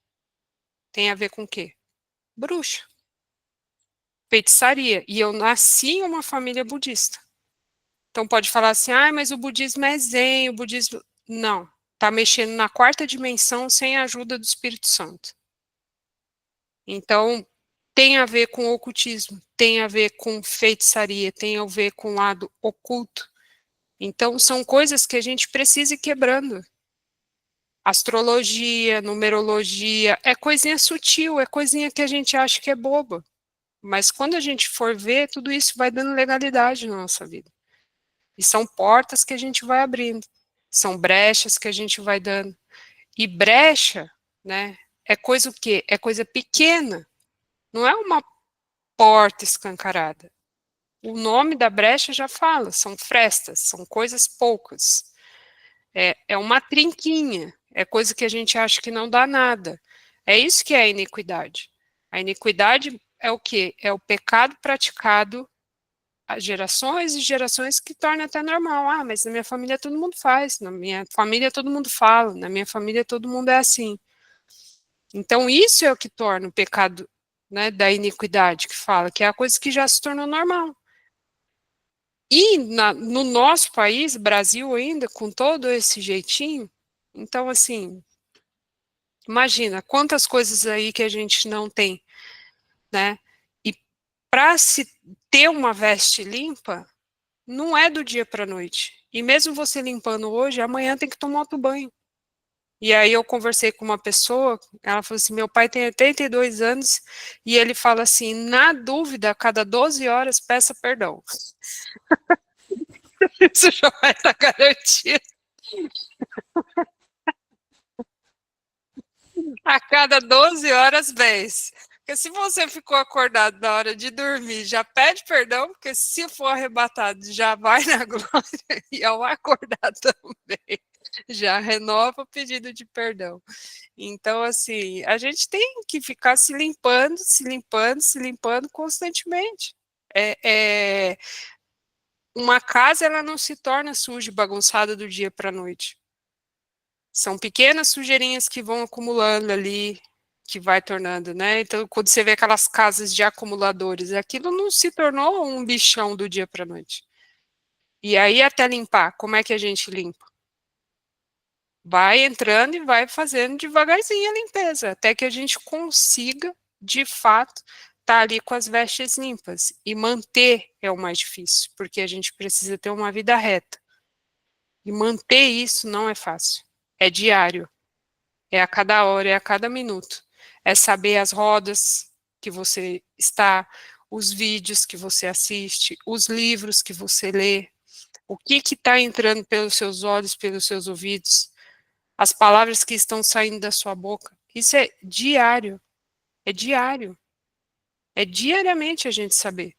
[SPEAKER 3] tem a ver com o quê? Bruxa, feitiçaria. E eu nasci em uma família budista. Então pode falar assim, mas o budismo é zen, o budismo... Não, está mexendo na 4ª dimensão sem a ajuda do Espírito Santo. Então, tem a ver com ocultismo, tem a ver com feitiçaria, tem a ver com o lado oculto. Então, são coisas que a gente precisa ir quebrando. Astrologia, numerologia, é coisinha sutil, é coisinha que a gente acha que é boba. Mas quando a gente for ver, tudo isso vai dando legalidade na nossa vida. E são portas que a gente vai abrindo, são brechas que a gente vai dando. E brecha, né, é coisa o quê? É coisa pequena, não é uma porta escancarada. O nome da brecha já fala, são frestas, são coisas poucas. É uma trinquinha, é coisa que a gente acha que não dá nada. É isso que é a iniquidade. A iniquidade é o quê? É o pecado praticado há gerações e gerações que torna até normal. Ah, mas na minha família todo mundo faz, na minha família todo mundo fala, na minha família todo mundo é assim. Então isso é o que torna o pecado, né, da iniquidade que fala, que é a coisa que já se tornou normal. E no nosso país, Brasil ainda, com todo esse jeitinho, então assim, imagina quantas coisas aí que a gente não tem, né? E para se ter uma veste limpa, não é do dia para a noite. E mesmo você limpando hoje, amanhã tem que tomar outro banho. E aí eu conversei com uma pessoa, ela falou assim, meu pai tem 82 anos, e ele fala assim, na dúvida, a cada 12 horas, peça perdão. Isso já vai estar garantido. A cada 12 horas, vez. Porque se você ficou acordado na hora de dormir, já pede perdão, porque se for arrebatado, já vai na glória, e ao acordar também, já renova o pedido de perdão. Então, assim, a gente tem que ficar se limpando, se limpando, se limpando constantemente. Uma casa, ela não se torna suja e bagunçada do dia para a noite. São pequenas sujeirinhas que vão acumulando ali, que vai tornando, né? Então, quando você vê aquelas casas de acumuladores, aquilo não se tornou um bichão do dia para a noite. E aí, até limpar, como é que a gente limpa? Vai entrando e vai fazendo devagarzinho a limpeza, até que a gente consiga, de fato, estar ali com as vestes limpas. E manter é o mais difícil, porque a gente precisa ter uma vida reta. E manter isso não é fácil. É diário. É a cada hora, é a cada minuto. É saber as rodas que você está, os vídeos que você assiste, os livros que você lê, o que está entrando pelos seus olhos, pelos seus ouvidos, as palavras que estão saindo da sua boca. Isso é diário. É diário. É diariamente a gente saber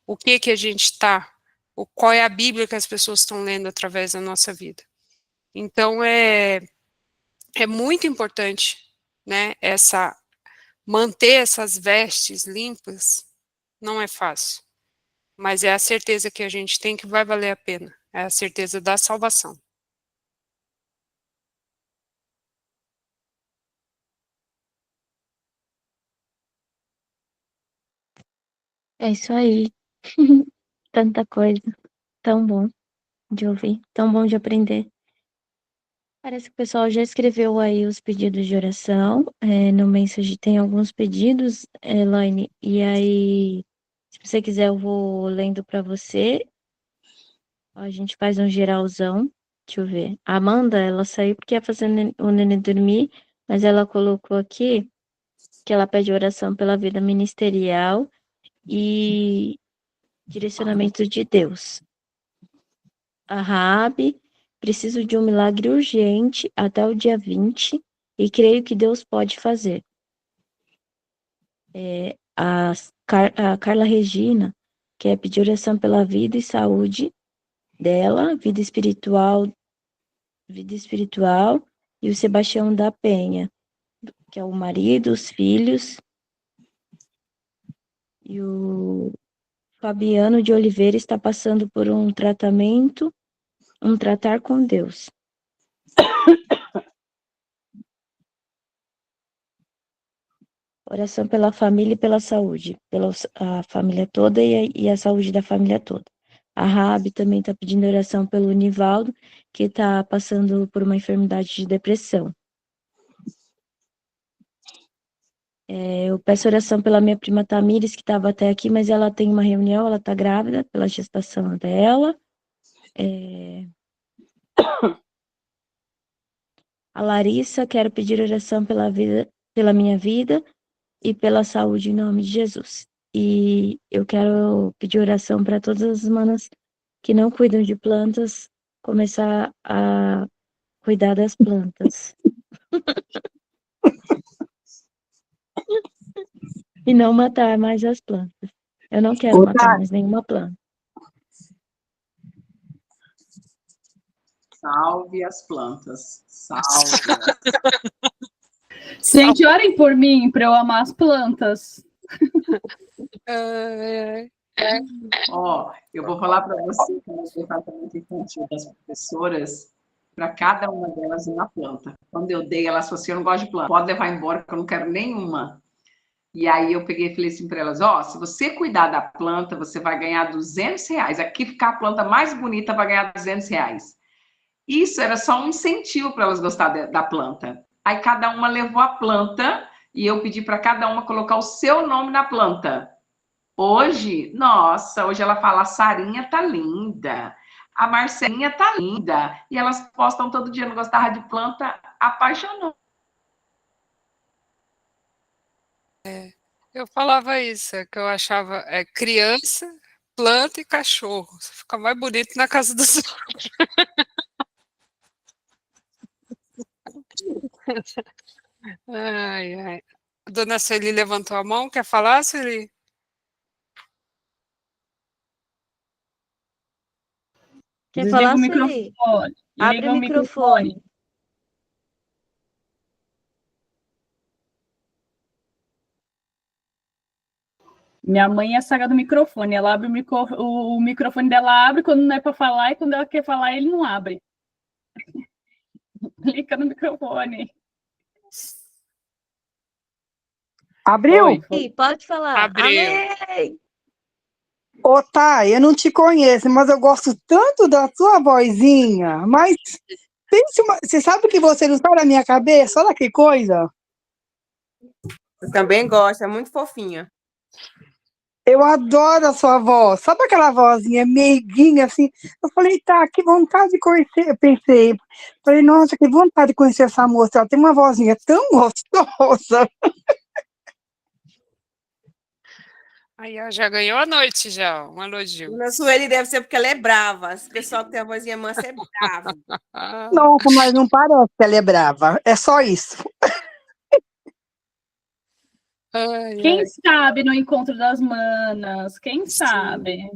[SPEAKER 3] o que a gente está, qual é a Bíblia que as pessoas estão lendo através da nossa vida. Então, é muito importante, né, manter essas vestes limpas, não é fácil, mas é a certeza que a gente tem que vai valer a pena, é a certeza da salvação.
[SPEAKER 2] É isso aí. Tanta coisa. Tão bom de ouvir, tão bom de aprender. Parece que o pessoal já escreveu aí os pedidos de oração. No Message tem alguns pedidos, Elaine. E aí, se você quiser, eu vou lendo para você. A gente faz um geralzão. Deixa eu ver. A Amanda, ela saiu porque ia fazer o neném dormir, mas ela colocou aqui que ela pede oração pela vida ministerial e direcionamento de Deus. A Raabe, preciso de um milagre urgente até o dia 20 e creio que Deus pode fazer. A Carla Regina quer pedir oração pela vida e saúde dela, vida espiritual, e o Sebastião da Penha, que é o marido, os filhos, e o Fabiano de Oliveira está passando por um tratar com Deus. Oração pela família e pela saúde, pela a família toda e a saúde da família toda. A Rabi também está pedindo oração pelo Nivaldo, que está passando por uma enfermidade de depressão. Eu peço oração pela minha prima Tamires, que estava até aqui, mas ela tem uma reunião, ela está grávida pela gestação dela. A Larissa, quero pedir oração pela minha vida e pela saúde em nome de Jesus. e eu quero pedir oração para todas as manas que não cuidam de plantas, começar a cuidar das plantas. E não matar mais as plantas. Eu não quero matar mais nenhuma planta.
[SPEAKER 6] Salve as plantas. Salve.
[SPEAKER 4] Gente, orem por mim para eu amar as plantas.
[SPEAKER 6] Ó, eu vou falar para você que no departamento infantil das professoras, para cada uma delas uma planta. Quando eu dei, elas falaram assim, eu não gosto de planta, pode levar embora, porque eu não quero nenhuma. E aí eu peguei e falei assim para elas, ó, se você cuidar da planta, você vai ganhar R$200. Aqui ficar a planta mais bonita vai ganhar R$200. Isso era só um incentivo para elas gostarem da planta. Aí cada uma levou a planta e eu pedi para cada uma colocar o seu nome na planta. Hoje, nossa, hoje ela fala, a Sarinha tá linda, a Marcelinha tá linda. E elas postam todo dia, não gostava de planta, apaixonou.
[SPEAKER 3] Eu falava isso, que eu achava criança, planta e cachorro. Fica mais bonito na casa dos outros. Ai, ai. A dona Sueli levantou a mão, quer falar, Sueli?
[SPEAKER 2] Quer
[SPEAKER 4] Desliga
[SPEAKER 2] falar,
[SPEAKER 4] o
[SPEAKER 2] Sueli?
[SPEAKER 4] microfone.
[SPEAKER 2] Abre
[SPEAKER 4] Liga
[SPEAKER 2] o
[SPEAKER 4] o microfone. Minha mãe é a saga do microfone. Ela abre o microfone dela abre quando não é para falar e quando ela quer falar ele não abre. Clica no microfone.
[SPEAKER 7] Abriu?
[SPEAKER 4] Oi,
[SPEAKER 2] Sim, pode falar.
[SPEAKER 3] Abriu.
[SPEAKER 2] Amém!
[SPEAKER 7] Ô, Thay, eu não te conheço, mas eu gosto tanto da sua vozinha. Mas pense você sabe que você não sai da minha cabeça? Olha que coisa.
[SPEAKER 5] Eu também gosto, é muito fofinha.
[SPEAKER 7] Eu adoro a sua voz. Sabe aquela vozinha meiguinha assim? Eu falei, tá, que vontade de conhecer. Eu pensei, falei, nossa, que vontade de conhecer essa moça. Ela tem uma vozinha tão gostosa.
[SPEAKER 3] Aí, ó, já ganhou a noite, já, um elogio.
[SPEAKER 5] Dona Sueli deve ser porque ela é brava. Esse pessoal que tem a vozinha mansa é bravo.
[SPEAKER 7] Nossa, mas não parece que ela é brava. É só isso.
[SPEAKER 4] Quem sabe no encontro das manas? Quem sabe?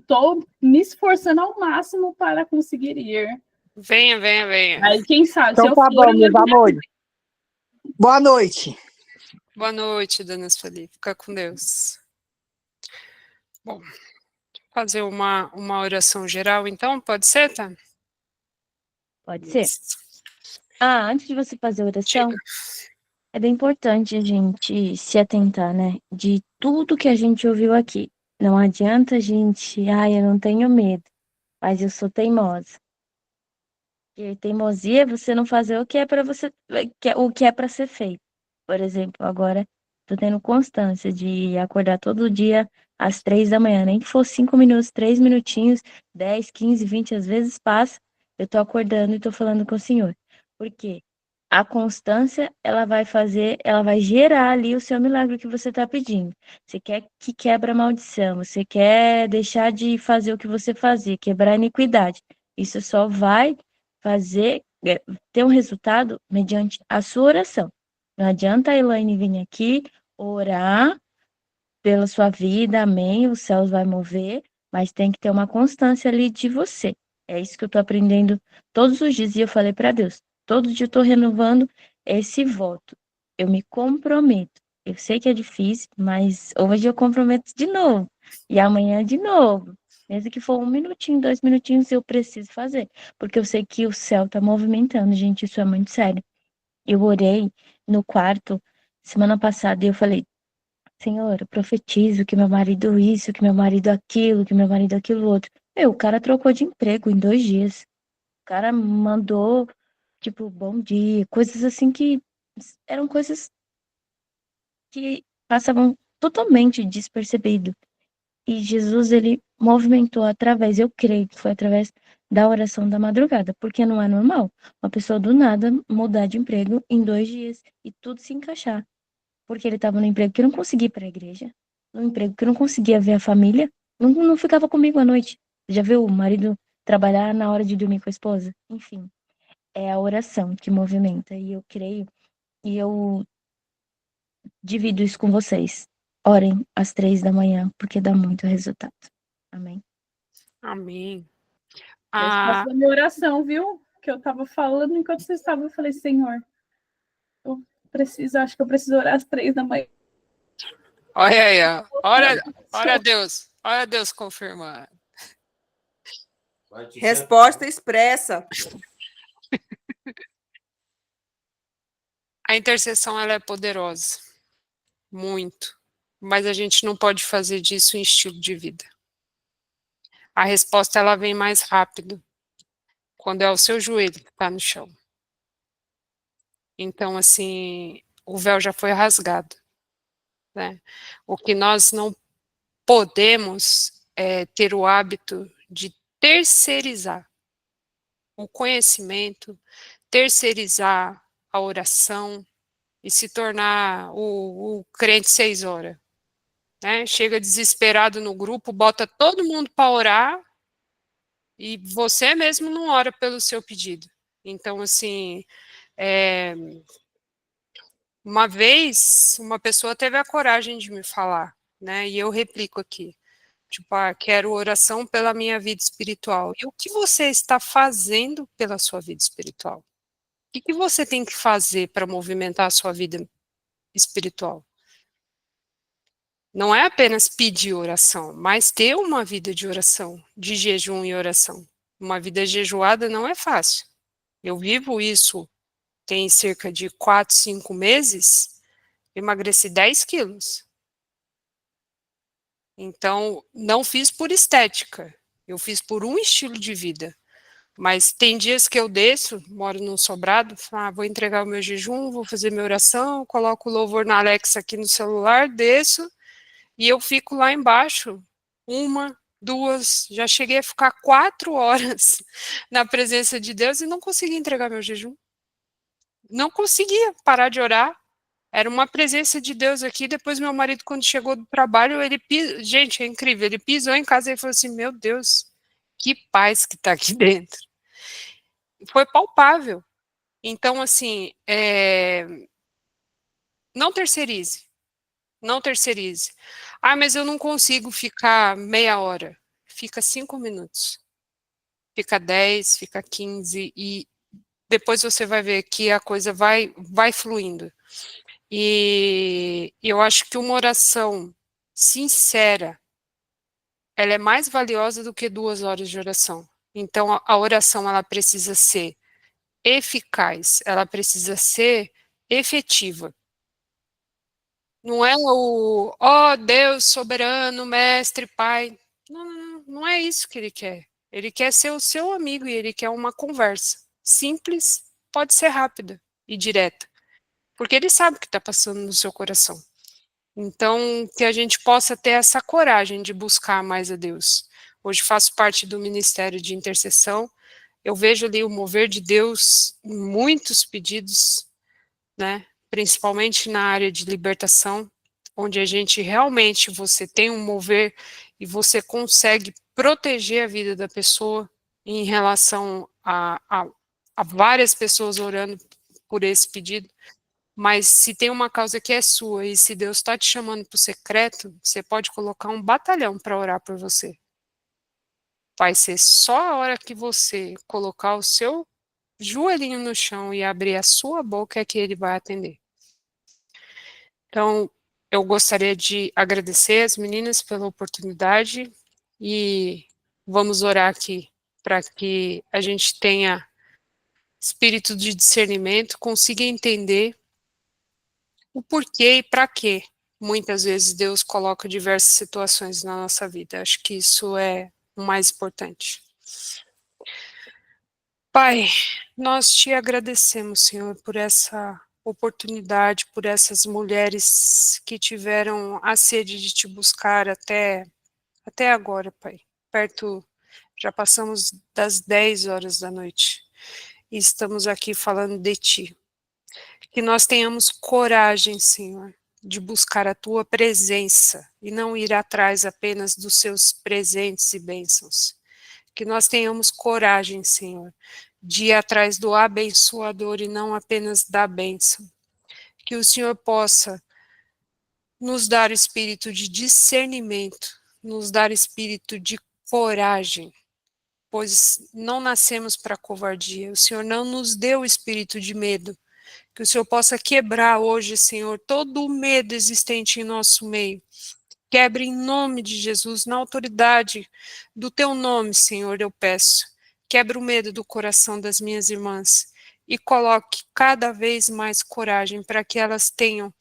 [SPEAKER 4] Tô me esforçando ao máximo para conseguir ir.
[SPEAKER 3] Venha, venha, venha.
[SPEAKER 4] Aí, quem sabe?
[SPEAKER 7] Então
[SPEAKER 4] se eu
[SPEAKER 7] tá
[SPEAKER 4] for,
[SPEAKER 7] bom, meus amores. Boa noite.
[SPEAKER 3] Boa noite, dona Sueli. Fica com Deus. Bom, fazer uma oração geral, então, pode ser, tá?
[SPEAKER 2] Pode ser. Antes de você fazer a oração, é bem importante a gente se atentar, né? De tudo que a gente ouviu aqui. Não adianta a gente, eu não tenho medo, mas eu sou teimosa. E teimosia é você não fazer o que é para você, o que é para ser feito. Por exemplo, agora tô tendo constância de acordar todo dia às 3 da manhã, nem que for 5 minutos, 3 minutinhos, 10, 15, 20, às vezes passa, eu tô acordando e tô falando com o Senhor. Por quê? A constância, ela vai gerar ali o seu milagre que você está pedindo. Você quer que quebra a maldição, você quer deixar de fazer o que você fazia, quebrar a iniquidade. Isso só vai ter um resultado mediante a sua oração. Não adianta a Elaine vir aqui orar pela sua vida, amém, os céus vai mover, mas tem que ter uma constância ali de você. É isso que eu tô aprendendo todos os dias e eu falei para Deus, todo dia eu tô renovando esse voto. Eu me comprometo. Eu sei que é difícil, mas hoje eu comprometo de novo. E amanhã de novo. Mesmo que for 1 minutinho, 2 minutinhos, eu preciso fazer. Porque eu sei que o céu tá movimentando, gente, isso é muito sério. Eu orei no quarto semana passada e eu falei, Senhor, eu profetizo que meu marido isso, que meu marido aquilo, que meu marido aquilo outro. O cara trocou de emprego em 2 dias. O cara mandou, tipo, bom dia, coisas assim que eram coisas que passavam totalmente despercebido. E Jesus, ele movimentou através, eu creio que foi através da oração da madrugada, porque não é normal uma pessoa do nada mudar de emprego em 2 dias e tudo se encaixar. Porque ele estava no emprego que não conseguia ir para a igreja. no emprego, que eu não conseguia ver a família, não ficava comigo à noite. Já viu o marido trabalhar na hora de dormir com a esposa? Enfim, é a oração que movimenta, e eu creio, e eu divido isso com vocês. Orem às 3 da manhã, porque dá muito resultado. Amém?
[SPEAKER 3] Amém.
[SPEAKER 4] Resposta da minha oração, viu? Que eu estava falando enquanto você estava, eu falei, Senhor, acho que eu preciso orar às 3 da manhã.
[SPEAKER 3] Olha aí, ó. Olha Deus confirmando.
[SPEAKER 5] Resposta expressa.
[SPEAKER 3] A intercessão, ela é poderosa. Muito. Mas a gente não pode fazer disso um estilo de vida. A resposta, ela vem mais rápido quando é o seu joelho que está no chão. Então, assim, o véu já foi rasgado, né? O que nós não podemos é ter o hábito de terceirizar o conhecimento, terceirizar a oração e se tornar o crente 6 horas, né? Chega desesperado no grupo, bota todo mundo para orar e você mesmo não ora pelo seu pedido. Então, assim, uma vez, uma pessoa teve a coragem de me falar, né? E eu replico aqui. Tipo, quero oração pela minha vida espiritual. E o que você está fazendo pela sua vida espiritual? O que você tem que fazer para movimentar a sua vida espiritual? Não é apenas pedir oração, mas ter uma vida de oração, de jejum e oração. Uma vida jejuada não é fácil. Eu vivo isso tem cerca de 4, 5 meses, emagreci 10 quilos. Então, não fiz por estética, eu fiz por um estilo de vida. Mas tem dias que eu desço, moro num sobrado, vou entregar o meu jejum, vou fazer minha oração, coloco o louvor na Alexa aqui no celular, desço, e eu fico lá embaixo, 1, 2, já cheguei a ficar 4 horas na presença de Deus e não consegui entregar meu jejum. Não conseguia parar de orar. Era uma presença de Deus aqui. Depois meu marido, quando chegou do trabalho, gente, é incrível, ele pisou em casa e falou assim, meu Deus, que paz que está aqui dentro. Foi palpável. Então, assim, não terceirize. Não terceirize. Mas eu não consigo ficar meia hora. Fica 5 minutos. Fica 10, fica 15 e depois você vai ver que a coisa vai fluindo. E eu acho que uma oração sincera, ela é mais valiosa do que 2 horas de oração. Então, a oração, ela precisa ser eficaz, ela precisa ser efetiva. Não é ó Deus soberano, mestre, pai. Não é isso que ele quer. Ele quer ser o seu amigo e ele quer uma conversa simples, pode ser rápida e direta. Porque ele sabe o que está passando no seu coração. Então, que a gente possa ter essa coragem de buscar mais a Deus. Hoje faço parte do Ministério de Intercessão, eu vejo ali o mover de Deus em muitos pedidos, né? Principalmente na área de libertação, onde a gente realmente, você tem um mover e você consegue proteger a vida da pessoa em relação a várias pessoas orando por esse pedido. Mas se tem uma causa que é sua e se Deus está te chamando para o secreto, você pode colocar um batalhão para orar por você. Vai ser só a hora que você colocar o seu joelhinho no chão e abrir a sua boca é que ele vai atender. Então, eu gostaria de agradecer as meninas pela oportunidade e vamos orar aqui para que a gente tenha espírito de discernimento, consiga entender o porquê e para quê muitas vezes Deus coloca diversas situações na nossa vida. Acho que isso é o mais importante. Pai, nós te agradecemos, Senhor, por essa oportunidade, por essas mulheres que tiveram a sede de te buscar até agora, Pai. Já passamos das 10 horas da noite e estamos aqui falando de ti. Que nós tenhamos coragem, Senhor, de buscar a tua presença e não ir atrás apenas dos seus presentes e bênçãos. Que nós tenhamos coragem, Senhor, de ir atrás do abençoador e não apenas da bênção. Que o Senhor possa nos dar o espírito de discernimento, nos dar espírito de coragem, pois não nascemos para covardia. O Senhor não nos deu o espírito de medo. Que o Senhor possa quebrar hoje, Senhor, todo o medo existente em nosso meio. Quebre em nome de Jesus, na autoridade do teu nome, Senhor, eu peço. Quebre o medo do coração das minhas irmãs e coloque cada vez mais coragem para que elas tenham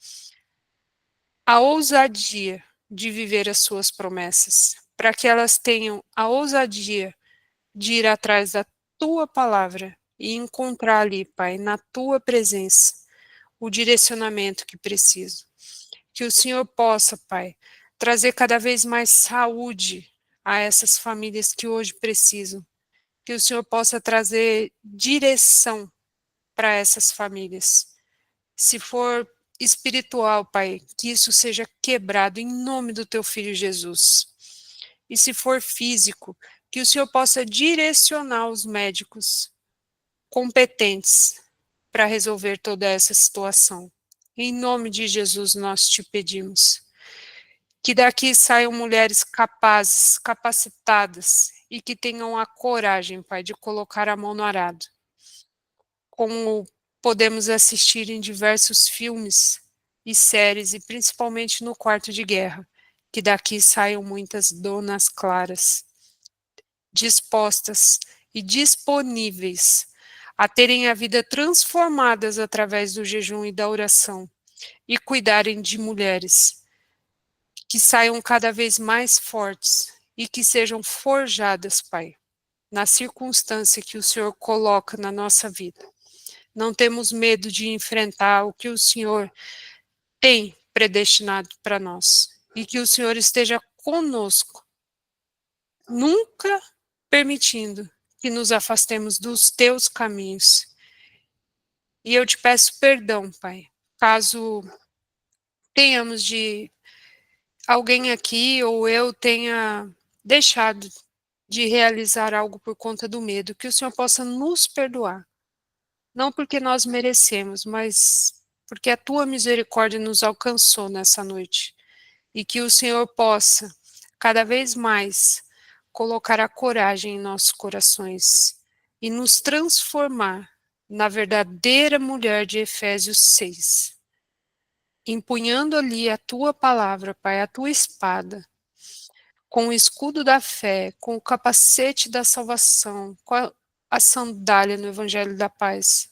[SPEAKER 3] a ousadia de viver as suas promessas, para que elas tenham a ousadia de ir atrás da tua palavra e encontrar ali, Pai, na tua presença, o direcionamento que preciso. Que o Senhor possa, Pai, trazer cada vez mais saúde a essas famílias que hoje precisam. Que o Senhor possa trazer direção para essas famílias. Se for espiritual, Pai, que isso seja quebrado em nome do teu Filho Jesus. E se for físico, que o Senhor possa direcionar os médicos competentes para resolver toda essa situação. Em nome de Jesus nós te pedimos. Que daqui saiam mulheres capazes, capacitadas e que tenham a coragem, Pai, de colocar a mão no arado. Como podemos assistir em diversos filmes e séries, e principalmente no Quarto de Guerra, que daqui saiam muitas donas claras, dispostas e disponíveis a terem a vida transformadas através do jejum e da oração, e cuidarem de mulheres que saiam cada vez mais fortes e que sejam forjadas, Pai, na circunstância que o Senhor coloca na nossa vida. Não temos medo de enfrentar o que o Senhor tem predestinado para nós. E que o Senhor esteja conosco, nunca permitindo que nos afastemos dos teus caminhos. E eu te peço perdão, Pai, caso tenhamos de alguém aqui ou eu tenha deixado de realizar algo por conta do medo, que o Senhor possa nos perdoar. Não porque nós merecemos, mas porque a tua misericórdia nos alcançou nessa noite. E que o Senhor possa, cada vez mais, colocar a coragem em nossos corações e nos transformar na verdadeira mulher de Efésios 6. Empunhando ali a tua palavra, Pai, a tua espada, com o escudo da fé, com o capacete da salvação, com a sandália no Evangelho da Paz,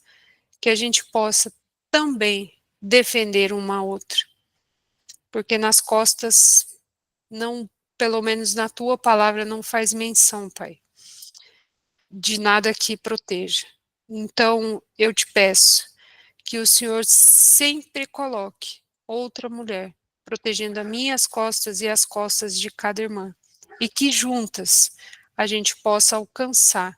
[SPEAKER 3] que a gente possa também defender uma a outra. Porque nas costas, não, pelo menos na tua palavra, não faz menção, Pai, de nada que proteja. Então, eu te peço que o Senhor sempre coloque outra mulher protegendo as minhas costas e as costas de cada irmã. E que juntas a gente possa alcançar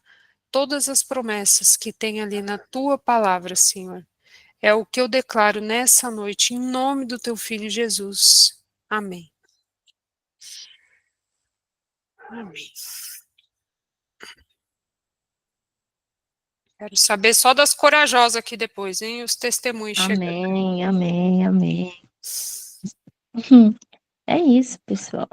[SPEAKER 3] todas as promessas que tem ali na tua palavra, Senhor. É o que eu declaro nessa noite, em nome do teu Filho Jesus. Amém. Amém. Quero saber só das corajosas aqui depois, hein? Os testemunhos chegando.
[SPEAKER 2] Amém, amém, amém. É isso, pessoal.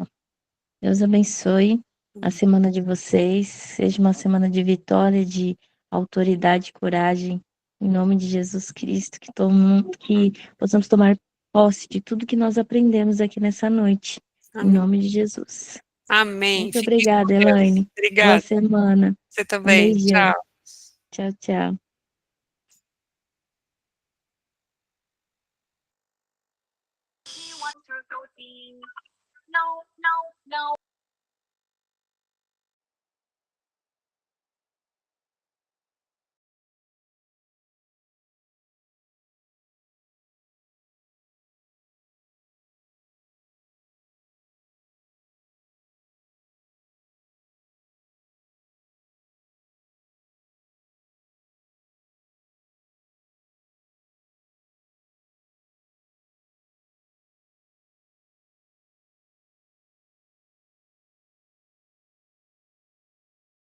[SPEAKER 2] Deus abençoe a semana de vocês. Seja uma semana de vitória, de autoridade e coragem. Em nome de Jesus Cristo, que possamos tomar posse de tudo que nós aprendemos aqui nessa noite.
[SPEAKER 3] Amém.
[SPEAKER 2] Em nome de Jesus.
[SPEAKER 3] Amém.
[SPEAKER 2] Muito obrigada, Elaine.
[SPEAKER 3] Obrigada.
[SPEAKER 2] Boa semana.
[SPEAKER 3] Você também.
[SPEAKER 2] Um beijão.
[SPEAKER 3] Tchau.
[SPEAKER 2] Tchau, tchau.